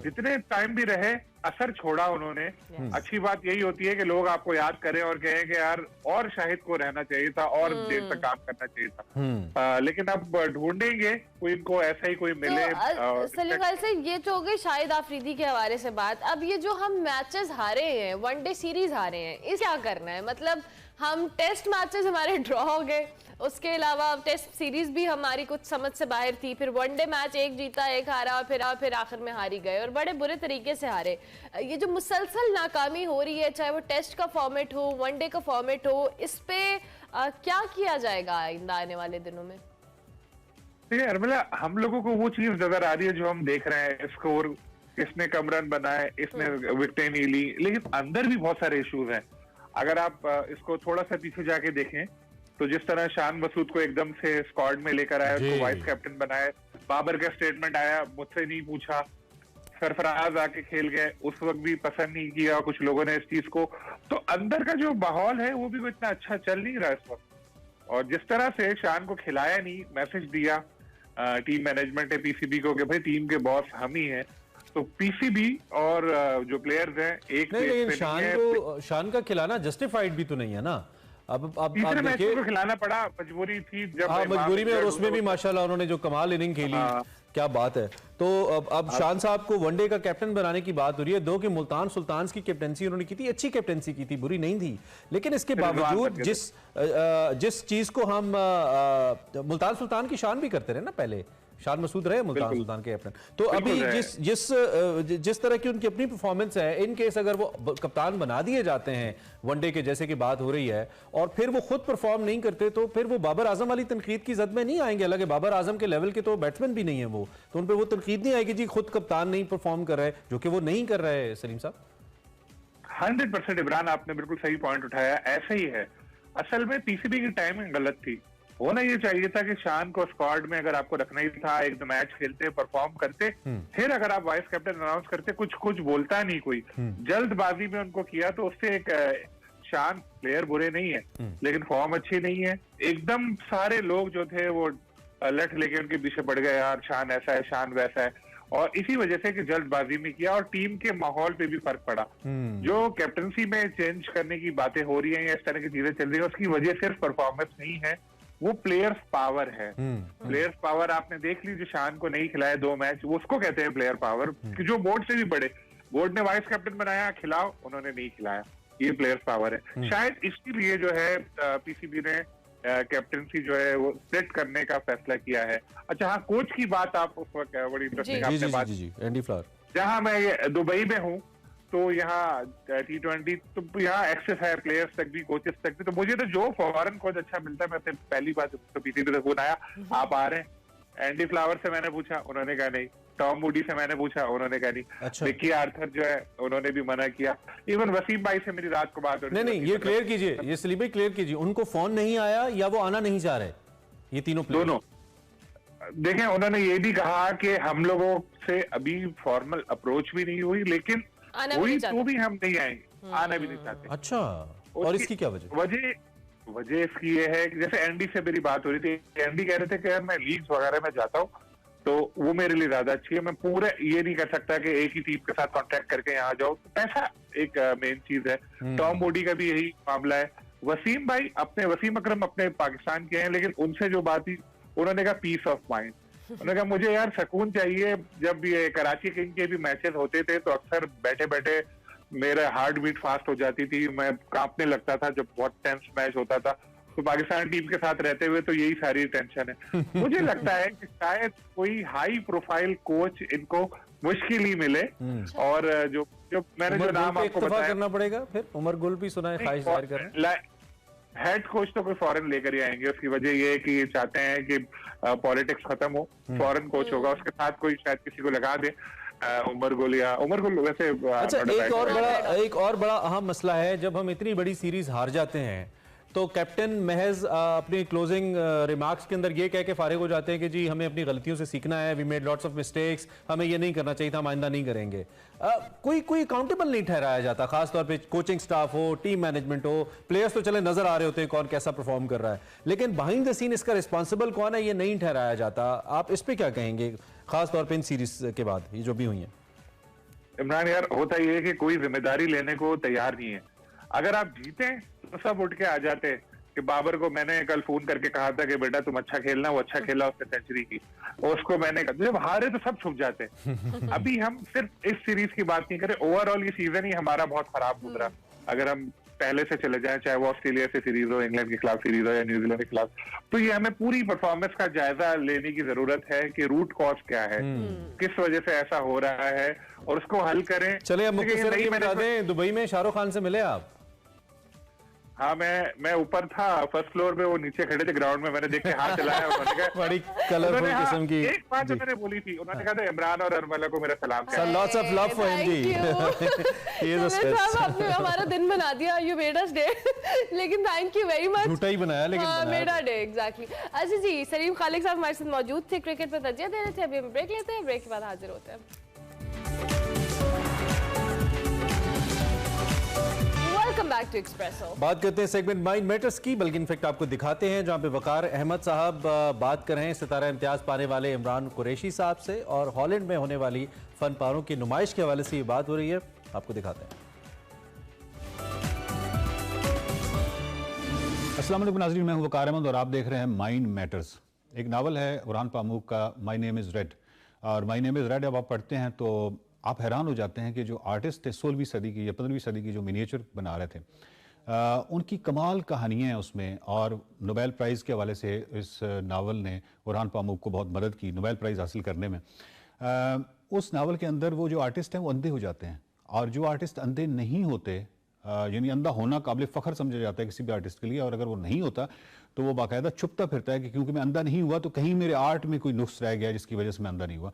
जितने टाइम भी रहे असर छोड़ा उन्होंने। अच्छी बात यही होती है कि लोग आपको याद करें और कहें कि यार और शाहिद को रहना चाहिए था और देर तक काम करना चाहिए था। लेकिन अब ढूंढेंगे कोई, इनको ऐसा ही कोई मिले। सलीम खान से ये तो हो गई शाहिद आफरीदी के हवाले से बात। अब ये जो हम मैचेस हारे हैं, वनडे सीरीज हारे हैं, इस क्या करना है? मतलब हम टेस्ट मैचेस हमारे ड्रॉ हो गए, उसके अलावा टेस्ट सीरीज भी हमारी कुछ समझ से बाहर थी, फिर वनडे मैच एक जीता एक हारा और फिर आखिर में हारी गए और बड़े बुरे तरीके से हारे। ये जो मुसलसल नाकामी हो रही है, चाहे वो टेस्ट का फॉर्मेट हो, वनडे का फॉर्मेट हो, इस पे क्या किया जाएगा आइंदा आने वाले दिनों में? देखिए अर्मिला, हम लोगों को वो चीज नजर आ रही है जो हम देख रहे हैं, स्कोर, इसने कम रन बनाए, इसने विकेटें नहीं ली, लेकिन अंदर भी बहुत सारे इश्यूज हैं। अगर आप इसको थोड़ा सा पीछे जाके देखें तो जिस तरह शान मसूद को एकदम से स्क्वाड में लेकर आया, उसको वाइस कैप्टन बनाया, बाबर का स्टेटमेंट आया, मुझसे नहीं पूछा, सरफराज आके खेल गए, उस वक्त भी पसंद नहीं किया कुछ लोगों ने इस चीज को। तो अंदर का जो माहौल है वो भी इतना अच्छा चल नहीं रहा इस वक्त। और जिस तरह से शान को खिलाया नहीं, मैसेज दिया टीम मैनेजमेंट है पीसीबी को कि भाई टीम के बॉस हम ही हैं, तो पीसीबी और जो प्लेयर्स हैं एक नहीं, शान का खिलाना जस्टिफाइड भी तो नहीं है ना। अब तीसरे मैच को खिलाना पड़ा, मजबूरी थी जब मजबूरी में, और उसमें भी माशाल्लाह उन्होंने जो कमाल इनिंग खेली, क्या बात है। तो अब शान साहब को वनडे का कैप्टन बनाने की बात हो रही है। दो कि मुल्तान सुल्तान्स की कैप्टनसी उन्होंने की थी, अच्छी कैप्टनसी की थी, बुरी नहीं थी, लेकिन इसके बावजूद जिस चीज को हम मुल्तान सुल्तान की शान भी करते रहे ना, पहले शान मसूद रहे मुल्तान सुल्तान के कैप्टन, तो अभी जिस तरह की उनकी अपनी परफॉर्मेंस है, इन केस अगर वो कप्तान बना दिए जाते हैं वनडे के, जैसे कि बात हो रही है, और फिर वो खुद परफॉर्म नहीं करते, तो फिर वो बाबर आजम वाली तनकीद की जद में नहीं आएंगे। हालांकि बाबर आजम के लेवल के तो बैट्समैन भी नहीं है वो, तो उन पर वो तनकीद नहीं आएगी जी खुद कप्तान नहीं परफॉर्म कर रहे, जो कि वो नहीं कर रहे हैं। सलीम साहब 100% इमरान, आपने बिल्कुल सही पॉइंट उठाया, ऐसा ही है। असल में पीसीबी की टाइमिंग गलत थी। होना ये चाहिए था कि शान को स्क्वाड में अगर आपको रखना ही था, एक दो मैच खेलते, परफॉर्म करते, फिर अगर आप वाइस कैप्टन अनाउंस करते। कुछ बोलता नहीं कोई, जल्दबाजी में उनको किया, तो उससे एक शान प्लेयर बुरे नहीं है लेकिन फॉर्म अच्छी नहीं है। एकदम सारे लोग जो थे वो लठ लेके उनके पीछे पड़ गए, यार शान ऐसा है, शान वैसा है। और इसी वजह से कि जल्दबाजी में किया और टीम के माहौल पे भी फर्क पड़ा। जो कैप्टनसी में चेंज करने की बातें हो रही हैं या इस तरह की चीजें चल रही है, उसकी वजह सिर्फ परफॉर्मेंस नहीं है, वो प्लेयर्स पावर है। प्लेयर्स पावर आपने देख ली, जो शान को नहीं खिलाए 2 मैच, वो उसको कहते हैं प्लेयर पावर, कि जो बोर्ड से भी बड़े, बोर्ड ने वाइस कैप्टन बनाया, खिलाओ, उन्होंने नहीं खिलाया, ये प्लेयर्स पावर है। शायद इसलिए जो है पीसीबी ने कैप्टनसी जो है वो स्प्लिट करने का फैसला किया है। अच्छा हाँ, कोच की बात आप उस वक्त बड़ी इंटरेस्टिंग आपने बात, एंडी फ्लावर, जहां मैं दुबई में हूँ तो यहाँ T20 तो यहाँ एक्सेस है प्लेयर्स तक भी, कोचेस तक भी, तो मुझे तो जो फॉरेन कोच अच्छा मिलता है, मैं अपने पहली बात तो पीसीबी से फोन आया, आप आ रहे हैं? एंडी फ्लावर से मैंने पूछा, उन्होंने कहा नहीं। टॉम मूडी से मैंने पूछा, उन्होंने कहा नहीं। अच्छा। विक्की आर्थर जो है उन्होंने भी मना किया। इवन वसीम भाई से मेरी रात को बात हो रही, नहीं, ये क्लियर कीजिए, ये सलीम भाई क्लियर कीजिए, उनको फोन नहीं आया या वो आना नहीं चाह रहे, ये तीनों प्लेयर? दोनों। देखें, उन्होंने ये भी कहा कि हम लोगों से अभी फॉर्मल अप्रोच भी नहीं हुई, लेकिन हुई तो भी हम नहीं आएंगे, आना भी नहीं चाहते। अच्छा, और इसकी क्या वजह? वजह इसकी ये है कि जैसे एंडी से मेरी बात हो रही थी, एंडी कह रहे थे कि यार मैं लीग्स वगैरह में जाता हूँ तो वो मेरे लिए ज्यादा अच्छी है, मैं पूरे ये नहीं कर सकता कि एक ही टीम के साथ कॉन्ट्रैक्ट करके यहाँ जाओ, तो पैसा एक मेन चीज है। टॉम मूडी का भी यही मामला है। वसीम अकरम अपने पाकिस्तान के हैं, लेकिन उनसे जो बात थी, उन्होंने कहा पीस ऑफ माइंड। उन्होंने कहा मुझे यार सुकून चाहिए। जब ये कराची किंग के भी मैचेस होते थे तो अक्सर बैठे बैठे मेरा हार्ट बीट फास्ट हो जाती थी, मैं कांपने लगता था जब बहुत टेंस मैच होता था। तो पाकिस्तान टीम के साथ रहते हुए तो यही सारी टेंशन है। मुझे लगता है कि शायद कोई हाई प्रोफाइल कोच इनको मुश्किल ही मिले, और जो मैंने जो नाम आपको बताया करना पड़ेगा, फिर उमर गुल भी सुना है ख्वाहिश जाहिर कर रहे हैं। हेड कोच तो कोई फॉरेन लेकर ही आएंगे, उसकी वजह ये है कि ये चाहते हैं कि पॉलिटिक्स खत्म हो, फॉरेन कोच होगा, उसके साथ कोई शायद किसी को लगा दे, उमर गुल वैसे। अच्छा, एक और बड़ा अहम मसला है, जब हम इतनी बड़ी सीरीज हार जाते हैं तो कैप्टन महज अपने क्लोजिंग रिमार्क्स के अंदर ये कह के फारिग हो जाते हैं कि जी हमें अपनी गलतियों से सीखना है, we made lots of mistakes, हमें ये नहीं करना चाहिए था, हम आइंदा नहीं करेंगे। कोई अकाउंटेबल नहीं ठहराया जाता, खासतौर पे कोचिंग स्टाफ हो, टीम मैनेजमेंट हो, प्लेयर्स तो चले नजर आ रहे होते हैं कौन कैसा परफॉर्म कर रहा है, लेकिन बिहाइंड द सीन इसका रिस्पॉन्सिबल कौन है, ये नहीं ठहराया जाता। आप इस पर क्या कहेंगे, खासतौर पर इन सीरीज के बाद ये जो भी हुई है? इमरान यार, होता ये है कि कोई जिम्मेदारी लेने को तैयार नहीं है। अगर आप जीते तो सब उठ के आ जाते कि बाबर को मैंने कल फोन करके कहा था कि बेटा तुम अच्छा खेलना, वो अच्छा खेला, उसने सेंचुरी की, उसको मैंने कहा। जब हारे तो सब छुप जाते। अभी हम सिर्फ इस सीरीज की बात नहीं करें, ओवरऑल ये सीजन ही हमारा बहुत खराब गुजरा। अगर हम पहले से चले जाएं, चाहे वो ऑस्ट्रेलिया से सीरीज हो, इंग्लैंड के खिलाफ सीरीज हो या न्यूजीलैंड के खिलाफ, तो ये हमें पूरी परफॉर्मेंस का जायजा लेने की जरूरत है कि रूट कॉज क्या है, किस वजह से ऐसा हो रहा है, और उसको हल करें। चले अब मुख्तसर बता दें, दुबई में शाहरुख खान से मिले आप? हाँ, मैं ऊपर था फर्स्ट फ्लोर पे, वो नीचे खड़े थे ग्राउंड में, मैंने देख के हाथ चलाया। बड़ी कलरफुल किस्म की एक बात जो मैंने बोली थी, उन्होंने कहा था इमरान और अरमला को मेरा सलाम कहना। Lots of love for him जी। आपने हमारा दिन बना दिया, यू मेड अस डे। लेकिन थैंक यू वेरी मच। झूठा ही बनाया, लेकिन मेरा डे एग्जैक्टली। अच्छा जी, सलीम खालिक साहब हमारे साथ मौजूद थे, क्रिकेट पर तर्जीह दे रहे थे। अभी हम ब्रेक लेते हैं, ब्रेक के बाद हाजिर होते हैं। Welcome back to Expresso. बात करते हैं सेगमेंट माइंड मैटर्स की, बल्कि इनफेक्ट आपको दिखाते हैं जहां पे वकार अहमद साहब बात कर रहे हैं सितारा इम्तियाज पाने वाले इमरान कुरैशी साहब से, और हॉलैंड में होने वाली फन पारों की नुमाइश के हवाले से ये बात हो रही है, आपको दिखाते हैं। अस्सलाम वालेकुम नाज़रीन, मैं हूं वकार अहमद और आप देख रहे हैं माइंड मैटर्स। एक नावल है बुरहान पामूक का, माई नेम इज़ रेड। और माई नेम इज़ रेड अब आप पढ़ते हैं तो आप हैरान हो जाते हैं कि जो आर्टिस्ट थे 16वीं सदी की या 15वीं सदी की जो मिनिएचर बना रहे थे, उनकी कमाल कहानियाँ हैं उसमें, और नोबेल प्राइज़ के हवाले से इस नावल ने बुरहान पामूक को बहुत मदद की नोबेल प्राइज़ हासिल करने में। उस नावल के अंदर वो जो आर्टिस्ट हैं वो अंधे हो जाते हैं, और जो आर्टिस्ट अंधे नहीं होते, यानी अंधा होना काबिल फ़ख्र समझा जाता है किसी भी आर्टिस्ट के लिए, और अगर वो नहीं होता तो वो बाकायदा छुपता फिरता है कि क्योंकि मैं अंधा नहीं हुआ तो कहीं मेरे आर्ट में कोई नुक्स रह गया जिसकी वजह से मैं अंधा नहीं हुआ।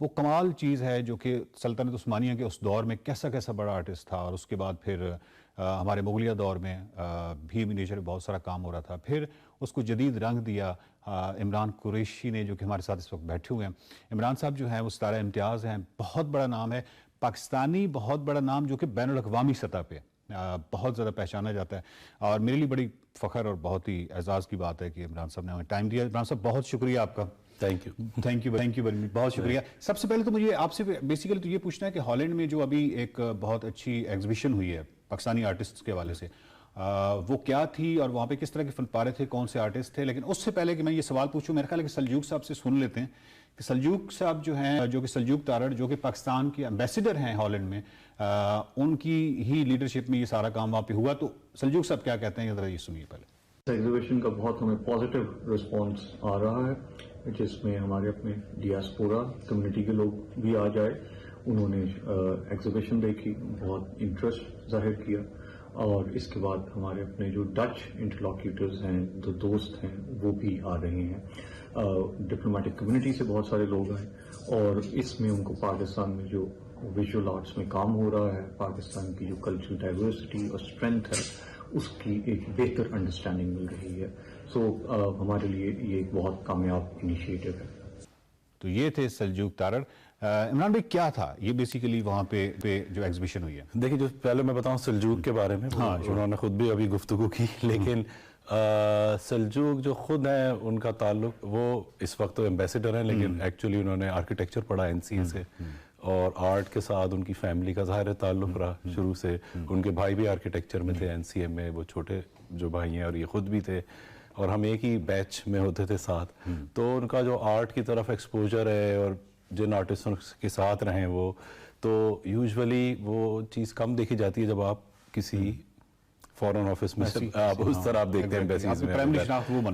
वो कमाल चीज़ है जो कि सल्तनत उस्मानिया के उस दौर में कैसा कैसा बड़ा आर्टिस्ट था, और उसके बाद फिर हमारे मुगलिया दौर में भी मिनिएचर बहुत सारा काम हो रहा था। फिर उसको जदीद रंग दिया इमरान कुरैशी ने, जो कि हमारे साथ इस वक्त बैठे हुए हैं। इमरान साहब जो हैं वो सितारा इम्तियाज़ हैं, बहुत बड़ा नाम है, पाकिस्तानी बहुत बड़ा नाम जो कि बैनुल अक़वामी सतह पे बहुत ज़्यादा पहचाना जाता है, और मेरे लिए बड़ी फ़ख्र और बहुत ही एजाज़ की बात है कि इमरान साहब ने हमें टाइम दिया। इमरान साहब बहुत शुक्रिया आपका। थैंक यू वेरी मच, बहुत शुक्रिया। सबसे पहले तो मुझे आपसे बेसिकली तो ये पूछना है कि हॉलैंड में जो अभी एक बहुत अच्छी एग्जीबिशन हुई है पाकिस्तानी आर्टिस्ट्स के हवाले से, वो क्या थी और वहाँ पे किस तरह के फनपारे थे, कौन से आर्टिस्ट थे? लेकिन उससे पहले कि मैं ये सवाल पूछूं, मेरे ख्याल है कि सल्जूक साहब से सुन लेते हैं कि सल्जूक साहब जो हैं, जो कि सल्जूक तारड़, जो कि पाकिस्तान के एम्बेसडर हैं हॉलैंड में, उनकी ही लीडरशिप में ये सारा काम वहाँ पे हुआ। तो सल्जूक साहब क्या कहते हैं, जरा ये सुनिए पहले। एग्जीबिशन का बहुत हमें पॉजिटिव रिस्पांस आ रहा है, जिसमें हमारे अपने डियास्पोरा कम्युनिटी के लोग भी आ जाए। उन्होंने एग्जीबिशन देखी, बहुत इंटरेस्ट जाहिर किया, और इसके बाद हमारे अपने जो डच इंटरलॉक्यूटर्स हैं, जो दोस्त हैं, वो भी आ रहे हैं। डिप्लोमेटिक कम्युनिटी से बहुत सारे लोग आए, और इसमें उनको पाकिस्तान में जो विजुअल आर्ट्स में काम हो रहा है, पाकिस्तान की जो कल्चरल डाइवर्सिटी और स्ट्रेंथ है, उसकी एक बेहतर अंडरस्टैंडिंग मिल रही है। सो हमारे लिए ये एक बहुत कामयाब इनिशिएटिव है। तो ये थे सल्जूक तारड़। इमरान भाई, क्या था ये बेसिकली वहाँ पे जो एग्जीबिशन हुई है? देखिए, जो पहले मैं बताऊँ सल्जूक के बारे में, हाँ, उन्होंने खुद भी अभी गुफ्तगू की, लेकिन सल्जूक जो खुद हैं, उनका ताल्लुक, वो इस वक्त तो एम्बेसडर हैं, लेकिन एक्चुअली उन्होंने आर्किटेक्चर पढ़ा NCA से, और आर्ट के साथ उनकी फैमिली का ज़ाहिर ताल्लुक रहा शुरू से। उनके भाई भी आर्किटेक्चर में थे NCA में, वो छोटे जो भाई हैं, और ये खुद भी थे, और हम एक ही बैच में होते थे साथ। तो उनका जो आर्ट की तरफ एक्सपोजर है, और जिन आर्टिस्टों के साथ रहे वो, तो यूजुअली वो चीज़ कम देखी जाती है जब आप किसी फॉरेन ऑफिस में आप उस तरह आप देखते हैं एम्बेसीज में।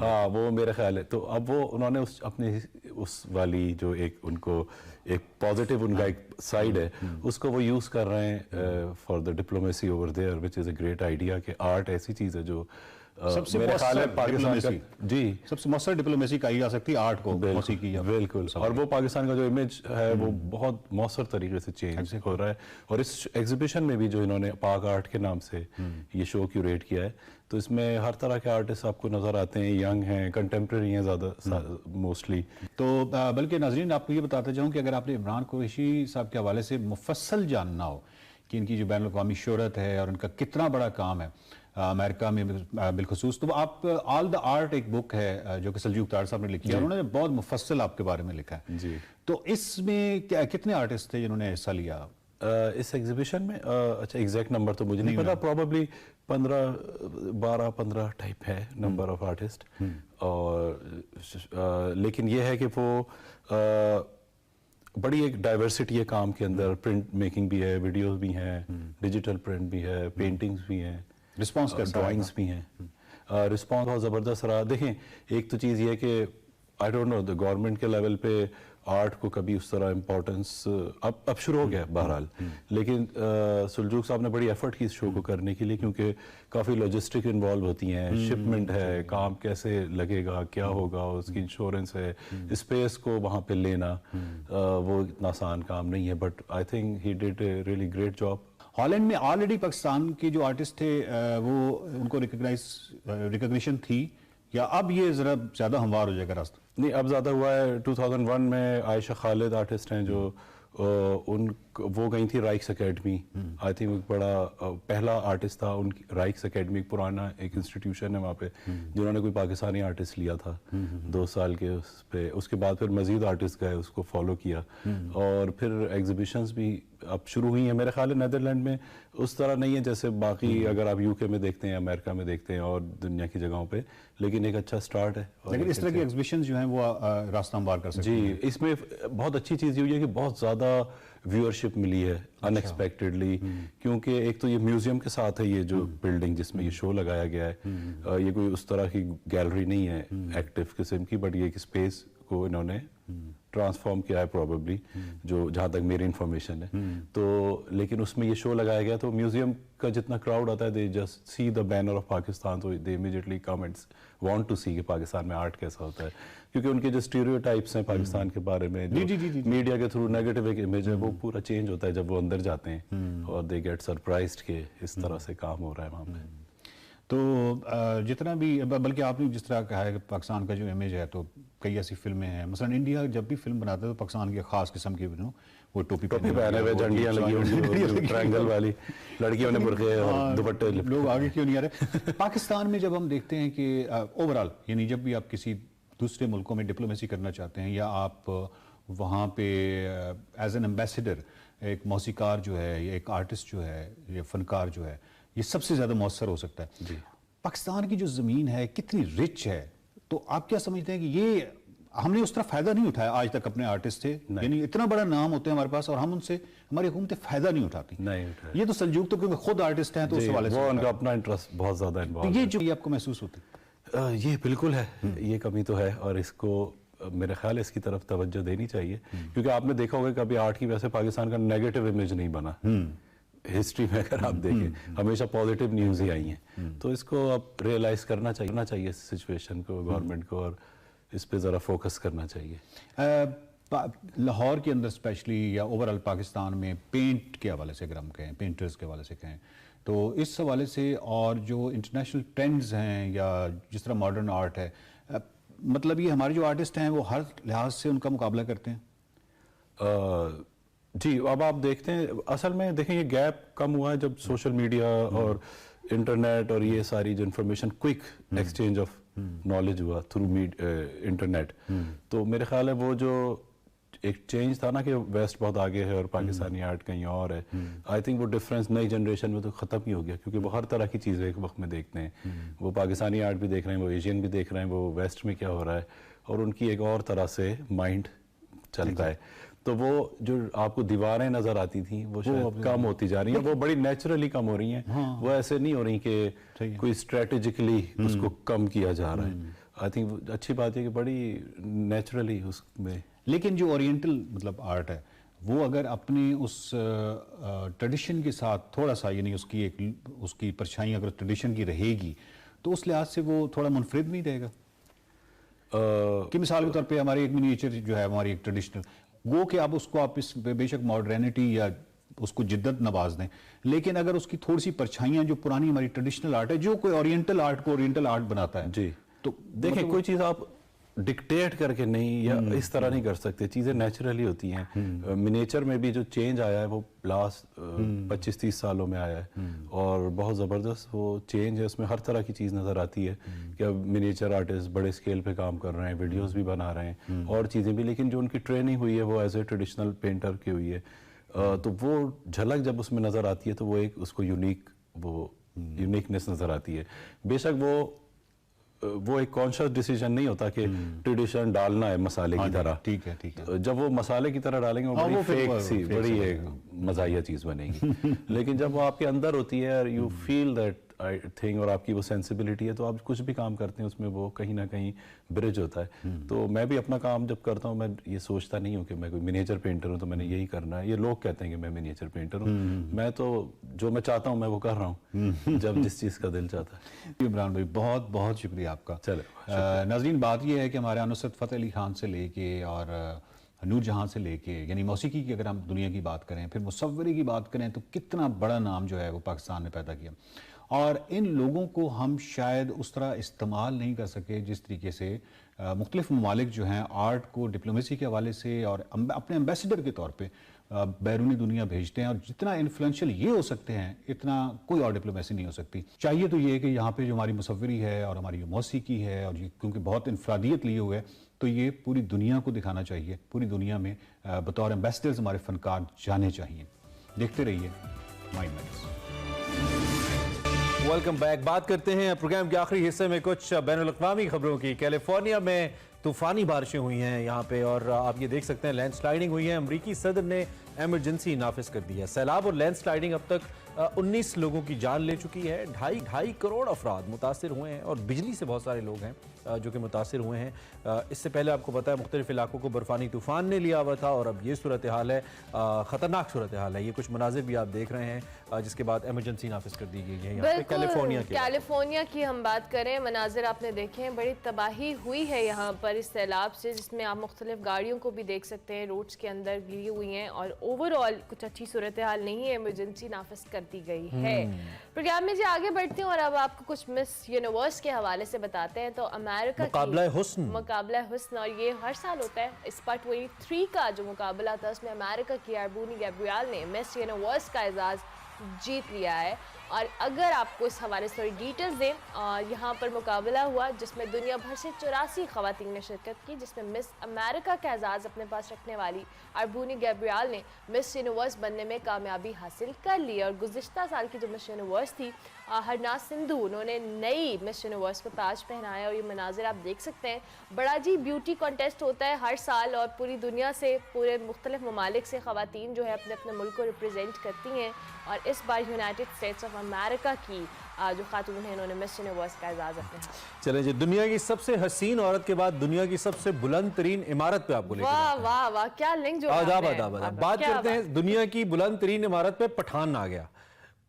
हाँ, वो मेरा ख्याल है। तो अब वो उन्होंने अपनी उस वाली जो एक उनको एक पॉजिटिव उनका एक साइड है, उसको वो यूज़ कर रहे हैं for the diplomacy over there, which is a great idea कि आर्ट ऐसी चीज़ है जो सबसे मेरा ख्याल है पाकिस्तान का, जी, सबसे मौसर डिप्लोमेसी कही जा सकती है आर्ट को, मौसीकी या बिल्कुल। और वो पाकिस्तान का जो इमेज है वो बहुत मौसर तरीके से चेंज हो रहा है। और इस एग्जीबिशन में भी जो इन्होंने पाक आर्ट के नाम से ये शो क्यूरेट किया है, तो इसमें हर तरह के आर्टिस्ट आपको नज़र आते हैं, यंग हैं, कंटेम्प्रेरी हैं ज़्यादा मोस्टली। तो बल्कि नाजरीन, आपको ये बताते जाऊँ कि अगर आपने इमरान कुरैशी साहब के हवाले से मुफस्सल जानना हो कि इनकी जो बैनुल अक़वामी शोहरत है और इनका कितना बड़ा काम है अमेरिका में बिलखसूस, तो आप ऑल द आर्ट एक बुक है जो कि सल्जूक तारड़ साहब ने लिखी है, उन्होंने बहुत मुफस्सल आपके बारे में लिखा है जी। तो इसमें कितने आर्टिस्ट थे जिन्होंने हिस्सा लिया इस एग्जीबिशन में? अच्छा, एग्जैक्ट नंबर तो मुझे नहीं पता, प्रॉबली 12-15 टाइप है नंबर ऑफ आर्टिस्ट। और लेकिन ये है कि वो बड़ी एक डाइवर्सिटी है काम के अंदर, प्रिंट मेकिंग भी है, वीडियोस भी हैं, डिजिटल प्रिंट भी है, पेंटिंग्स भी हैं, रिस्पांस का ड्राइंग्स भी हैं। रिस्पांस बहुत ज़बरदस्त रहा। देखें, एक तो चीज़ ये है कि I don't know, the government के लेवल पे आर्ट को कभी उस तरह इम्पोर्टेंस अब शुरू हो गया बहरहाल, लेकिन सल्जूक साहब ने बड़ी एफर्ट की इस शो को करने के लिए, क्योंकि काफ़ी लॉजिस्टिक इन्वॉल्व होती हैं, शिपमेंट है, काम कैसे लगेगा, क्या होगा, उसकी इंश्योरेंस है, स्पेस को वहाँ पे लेना, वो इतना आसान काम नहीं है। But I think he did a really great job. Holland में ऑलरेडी पाकिस्तान के जो आर्टिस्ट थे वो उनको रिकग्निशन थी, या अब ये ज़रा ज़्यादा हमवार हो जाएगा रास्ता? नहीं, अब ज़्यादा हुआ है। 2001 में आयशा खालिद आर्टिस्ट हैं जो वो गई थी राइक्स एकेडमी। आई थिंक बड़ा पहला आर्टिस्ट था उनकी, राइक्स एकेडमी पुराना एक इंस्टीट्यूशन है वहाँ पे, जिन्होंने कोई पाकिस्तानी आर्टिस्ट लिया था 2 साल के उस पे। उसके बाद फिर मजीद आर्टिस्ट गए, उसको फॉलो किया, और फिर एग्जीबिशंस भी अब शुरू हुई हैं। मेरे ख्याल है नेदरलैंड में उस तरह नहीं है जैसे बाकी अगर आप यूके में देखते हैं, अमेरिका में देखते हैं और दुनिया की जगहों पे, लेकिन एक अच्छा स्टार्ट है। लेकिन इस तरह की एग्जीबिशन जो हैं वो रास्ता हमवार कर सकते हैं। जी, इसमें बहुत अच्छी चीज़ ये हुई है कि बहुत ज़्यादा व्यूअरशिप मिली है अनएक्सपेक्टेडली, क्योंकि एक तो ये म्यूजियम के साथ है, ये जो बिल्डिंग जिसमें ये शो लगाया गया है, ये कोई उस तरह की गैलरी नहीं है एक्टिव किस्म की, बट ये एक स्पेस को इन्होंने ट्रांसफॉर्म किया है प्रॉबेबली, जो जहाँ तक मेरी इंफॉर्मेशन है। तो लेकिन उसमें ये शो लगाया गया, तो म्यूजियम का जितना क्राउड आता है, they just see the banner of Pakistan, तो they immediately comments want to see कि पाकिस्तान में आर्ट कैसा होता है, क्योंकि उनके जो स्टीरियोटाइप्स हैं पाकिस्तान के बारे में, जो मीडिया के थ्रू नेगेटिव एक इमेज है, वो पूरा चेंज होता है जब वो अंदर जाते हैं और दे गेट सरप्राइज्ड कि इस तरह से काम हो रहा है वहाँ पे। तो जितना भी, बल्कि आपने जिस तरह कहा है कि पाकिस्तान का जो इमेज है, तो कई ऐसी फिल्में हैं, मसलन इंडिया जब भी फिल्म बनाता है तो पाकिस्तान की खास किस्म की वो टोपी पहने हुए, झंडियाँ लगी हुई, ट्रायंगल वाली, लड़कियों ने बुर्के और दुपट्टे। लोग आगे क्यों नहीं आ रहे? पाकिस्तान में जब हम देखते हैं कि ओवरऑल, यानी जब भी आप किसी दूसरे मुल्कों में डिप्लोमेसी करना चाहते हैं या आप वहाँ पे एज एन एम्बेसडर एक मौसीकार जो है या एक आर्टिस्ट जो है या फनकार जो है, ये सबसे ज़्यादा मौसर हो सकता है जी। पाकिस्तान की जो ज़मीन है कितनी रिच है, तो आप क्या समझते हैं कि ये हमने उस तरह फ़ायदा नहीं उठाया आज तक? अपने आर्टिस्ट थे, यानी इतना बड़ा नाम होते हैं हमारे पास और हम उनसे, हमारी हुकूमतें फ़ायदा नहीं उठाती। ये तो सल्जूक तो क्योंकि खुद आर्टिस्ट हैं तो उस हवाले से उनका अपना इंटरेस्ट बहुत ज़्यादा इन्वॉल्व है। ये जो आपको महसूस होती है, ये बिल्कुल है, ये कमी तो है और इसको मेरे ख्याल है इसकी तरफ तवज्जो देनी चाहिए, क्योंकि आपने देखा होगा कभी आर्ट की वजह से पाकिस्तान का नेगेटिव इमेज नहीं बना। हिस्ट्री में अगर आप देखें हमेशा पॉजिटिव न्यूज़ ही आई हैं, तो इसको अब रियलाइज़ करना चाहिए इस सिचुएशन को, गवर्नमेंट को, और इस पे ज़रा फोकस करना चाहिए। लाहौर के अंदर स्पेशली या ओवरऑल पाकिस्तान में पेंट के हवाले से अगर हम कहें, पेंटर्स के हवाले से कहें, तो इस हवाले से और जो इंटरनेशनल ट्रेंड्स हैं या जिस तरह मॉडर्न आर्ट है, मतलब ये हमारे जो आर्टिस्ट हैं वो हर लिहाज से उनका मुकाबला करते हैं? जी, अब आप देखते हैं असल में देखें ये गैप कम हुआ है जब सोशल मीडिया और इंटरनेट और ये सारी जो information, quick exchange of knowledge हुआ थ्रू इंटरनेट, तो मेरे ख्याल है वो जो एक चेंज था ना कि वेस्ट बहुत आगे है और पाकिस्तानी आर्ट कहीं और है, आई थिंक वो डिफरेंस नई जनरेशन में तो ख़त्म ही हो गया, क्योंकि वो हर तरह की चीज़ें एक वक्त में देखते हैं। वो पाकिस्तानी आर्ट भी देख रहे हैं, वो एशियन भी देख रहे हैं, वो वेस्ट में क्या हो रहा है, और उनकी एक और तरह से माइंड चलता है। तो वो जो आपको दीवारें नज़र आती थी वो शायद कम होती जा रही हैं, वो बड़ी नेचुरली कम हो रही हैं, वो ऐसे नहीं हो रही कि कोई स्ट्रेटेजिकली उसको कम किया जा रहा है। आई थिंक अच्छी बात है कि बड़ी नेचुरली उसमें, लेकिन जो ओरिएंटल मतलब आर्ट है वो अगर अपनी उस ट्रेडिशन के साथ थोड़ा सा, यानी उसकी परछाई अगर ट्रेडिशन की रहेगी तो उस लिहाज से वो थोड़ा मुनफरिद नहीं रहेगा। कि मिसाल के तौर पे हमारी एक मिनिएचर जो है, हमारी एक ट्रेडिशनल, वो कि आप इस बेशक मॉडर्निटी या उसको जिद्दत नवाज दें, लेकिन अगर उसकी थोड़ी सी परछाइयाँ जो पुरानी हमारी ट्रेडिशनल आर्ट है, जो कोई ओरिएंटल आर्ट को ओरिएंटल आर्ट बनाता है जी, तो देखें कोई चीज़ आप डिक्टेट करके नहीं या इस तरह नहीं कर सकते, चीज़ें नेचुरली होती हैं। मिनिएचर में भी जो चेंज आया है वो लास्ट 25-30 सालों में आया है और बहुत ज़बरदस्त वो चेंज है, उसमें हर तरह की चीज़ नज़र आती है कि अब मिनिएचर आर्टिस्ट बड़े स्केल पे काम कर रहे हैं, वीडियोस भी बना रहे हैं और चीज़ें भी, लेकिन जो उनकी ट्रेनिंग हुई है वो एज ए ट्रेडिशनल पेंटर की हुई है, तो वो झलक जब उसमें नज़र आती है तो वो एक उसको यूनिकनेस नज़र आती है। बेशक वो एक कॉन्शियस डिसीजन नहीं होता कि ट्रेडिशन डालना है मसाले की तरह, ठीक है, जब वो मसाले की तरह डालेंगे वो बड़ी फेक सी, बड़ी एक मज़ाहिया चीज़ बनेगी। लेकिन जब वो आपके अंदर होती है, you feel that I think, और आपकी वो सेंसिबिलिटी है, तो आप कुछ भी काम करते हैं उसमें वो कहीं ना कहीं ब्रिज होता है। तो मैं भी अपना काम जब करता हूँ, मैं ये सोचता नहीं हूँ कि मैं कोई मिनिएचर पेंटर हूँ तो मैंने यही करना है। ये लोग कहते हैं कि मैं मिनिएचर पेंटर हूँ, मैं तो जो मैं चाहता हूँ मैं वो कर रहा हूँ जब जिस चीज़ का दिल चाहता है। इमरान भाई बहुत बहुत शुक्रिया आपका। चलो नाज़रीन, बात ये है कि हमारे नुसरत फ़तेह अली खान से लेके और नूर जहाँ से लेके, यानी मौसीकी की अगर हम दुनिया की बात करें, फिर मुसव्वरी की बात करें, तो कितना बड़ा नाम जो है वो पाकिस्तान ने पैदा किया, और इन लोगों को हम शायद उस तरह इस्तेमाल नहीं कर सके जिस तरीके से मुख्तलिफ ममालिक जो हैं आर्ट को डिप्लोमेसी के हवाले से और अपने एम्बेसडर के तौर पे बैरूनी दुनिया भेजते हैं, और जितना इन्फ्लुएंशियल ये हो सकते हैं इतना कोई और डिप्लोमेसी नहीं हो सकती। चाहिए तो ये कि यहाँ पे जो हमारी मुसव्वरी है और हमारी जो मौसीकी है, और ये क्योंकि बहुत इनफरादियत लिए हुए है, तो ये पूरी दुनिया को दिखाना चाहिए, पूरी दुनिया में बतौर एम्बेसडर्स हमारे फनकार जाने चाहिए। देखते रहिए माइंड मैटर्स। Welcome back. बात करते हैं प्रोग्राम के आखिरी हिस्से में कुछ बैनुल-अक़वामी खबरों की। कैलिफोर्निया में तूफ़ानी बारिशें हुई हैं यहाँ पे, और आप ये देख सकते हैं लैंडस्लाइडिंग हुई है। अमरीकी सदर ने एमरजेंसी नाफिज कर दी है। सैलाब और लैंडस्लाइडिंग अब तक 19 लोगों की जान ले चुकी है। 2.5 करोड़ अफराद मुतासिर हुए हैं, और बिजली से बहुत सारे लोग हैं जो कि मुतासिर हुए हैं। इससे पहले आपको पता है मुख्तलिफ इलाकों को बर्फानी तूफ़ान ने लिया हुआ था, और अब ये सूरत हाल है, ख़तरनाक सूरत हाल है। ये कुछ मनाजिर भी आप देख रहे हैं, जिसके बाद एमरजेंसी नाफिज कर दी गई है यहाँ पे कैलिफोर्निया की हम बात करें, मनाजिर आपने देखे हैं, बड़ी तबाही हुई है यहाँ पर इस सैलाब से, जिसमें आप मुख्तलिफ गाड़ियों को भी देख सकते हैं रोड्स के अंदर गिरी हुई हैं, और ओवरऑल कुछ अच्छी सूरत हाल नहीं है, एमरजेंसी नाफिज कर दी गई है। प्रोग्राम में जी आगे बढ़ते हैं और अब आपको कुछ मिस यूनिवर्स के हवाले से बताते हैं। तो अमेरिका मुकाबला हुस्न, और ये हर साल होता है। इस पर 23 का जो मुकाबला था उसमें अमेरिका की अर्बूनी गैब्रियल ने मिस यूनिवर्स का एजाज जीत लिया है। और अगर आपको इस हवाले से थोड़ी डिटेल्स दें, यहाँ पर मुकाबला हुआ जिसमें दुनिया भर से 84 ख़वातीन ने शिरकत की, जिसमें मिस अमेरिका का एजाज़ अपने पास रखने वाली अर्बूनी गैब्रियल ने मिस यूनिवर्स बनने में कामयाबी हासिल कर ली। और गुज़िश्ता साल की जो मिस यूनिवर्स थी हरनाज सिंधु, उन्होंने नई मिस यूनिवर्स को ताज पहनाया। और ये मनाजिर आप देख सकते हैं, बड़ा जी ब्यूटी कॉन्टेस्ट होता है हर साल और पूरी दुनिया से, पूरे मुख्तलिफ ममालिक से ख़वातीन जो है अपने अपने मुल्क को रिप्रेजेंट करती हैं। और इस बार यूनाइटेड स्टेट्स ऑफ अमेरिका की जो खातून है, इन्होंने मिस यूनिवर्स का एजाज़ अपने हाथ। चले जी, दुनिया की सबसे हसीन औरत के बाद दुनिया की सबसे बुलंद तरीन इमारत पे आपको लेकर वाह वाह वाह, क्या लिंक जो बात करते हैं दुनिया की बुलंद तरीन इमारत पे। पठान आ गया,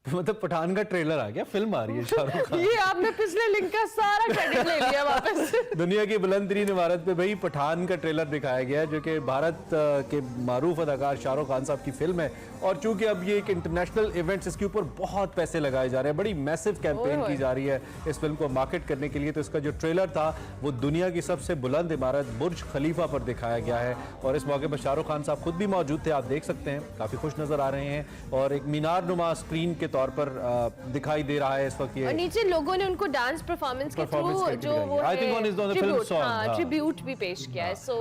मतलब पठान का ट्रेलर आ गया, फिल्म आ रही है शाहरुख खान। ये आपने पिछले लिंक का सारा क्रेडिट ले लिया वापस। दुनिया की बुलंद तरीन इमारत पे भाई पठान का ट्रेलर दिखाया गया है, जो कि भारत के मारूफ अदाकार शाहरुख खान साहब की फिल्म है। और चूंकि अब ये एक इंटरनेशनल इवेंट्स, इसके ऊपर बहुत पैसे लगाए जा रहे हैं, बड़ी मैसिव कैंपेन की जा रही है इस फिल्म को मार्केट करने के लिए। तो इसका जो ट्रेलर था वो दुनिया की सबसे बुलंद इमारत बुर्ज खलीफा पर दिखाया गया है। और इस मौके पर शाहरुख खान साहब खुद भी मौजूद थे, आप देख सकते हैं, काफ़ी खुश नज़र आ रहे हैं। और एक मीनार नुमा स्क्रीन के तौर पर दिखाई दे रहा है इस वक्त। ये और नीचे लोगों ने उनको डांस परफॉर्मेंस के थ्रू जो वो ट्रिब्यूट भी पेश किया है। सो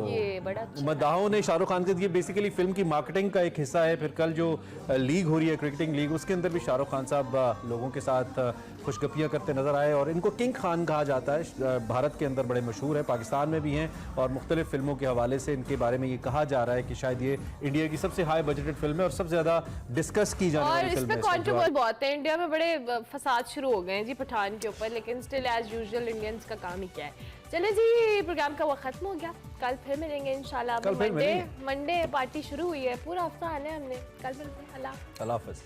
ये बड़ा अच्छा मदाहों ने शाहरुख खान के, ये बेसिकली फिल्म की मार्केटिंग का एक हिस्सा है। फिर कल जो लीग हो रही है, क्रिकेटिंग लीग, उसके अंदर भी शाहरुख खान साहब लोगों के साथ खुशगपियाँ करते नजर आए। और इनको किंग खान कहा जाता है, भारत के अंदर बड़े मशहूर है, पाकिस्तान में भी हैं। और मुख्तलिफ फिल्मों के हवाले से इनके बारे में ये कहा जा रहा है कि शायद ये इंडिया की सबसे हाई बजटेड फिल्म है और सबसे ज़्यादा डिस्कस की जाने वाली फिल्म है। कंट्रोवर्सी बहुत है, इंडिया में बड़े फसाद शुरू हो गए हैं जी पठान के ऊपर, लेकिन स्टिल एज यूजुअल इंडियंस का काम ही क्या है। चले जी, प्रोग्राम का वक्त खत्म हो गया, कल फिर मिलेंगे इंशाल्लाह। मंडे पार्टी शुरू हुई है, पूरा हफ्ता आने हमने, कल मिलते हैं। अल्लाह हाफ़िज़।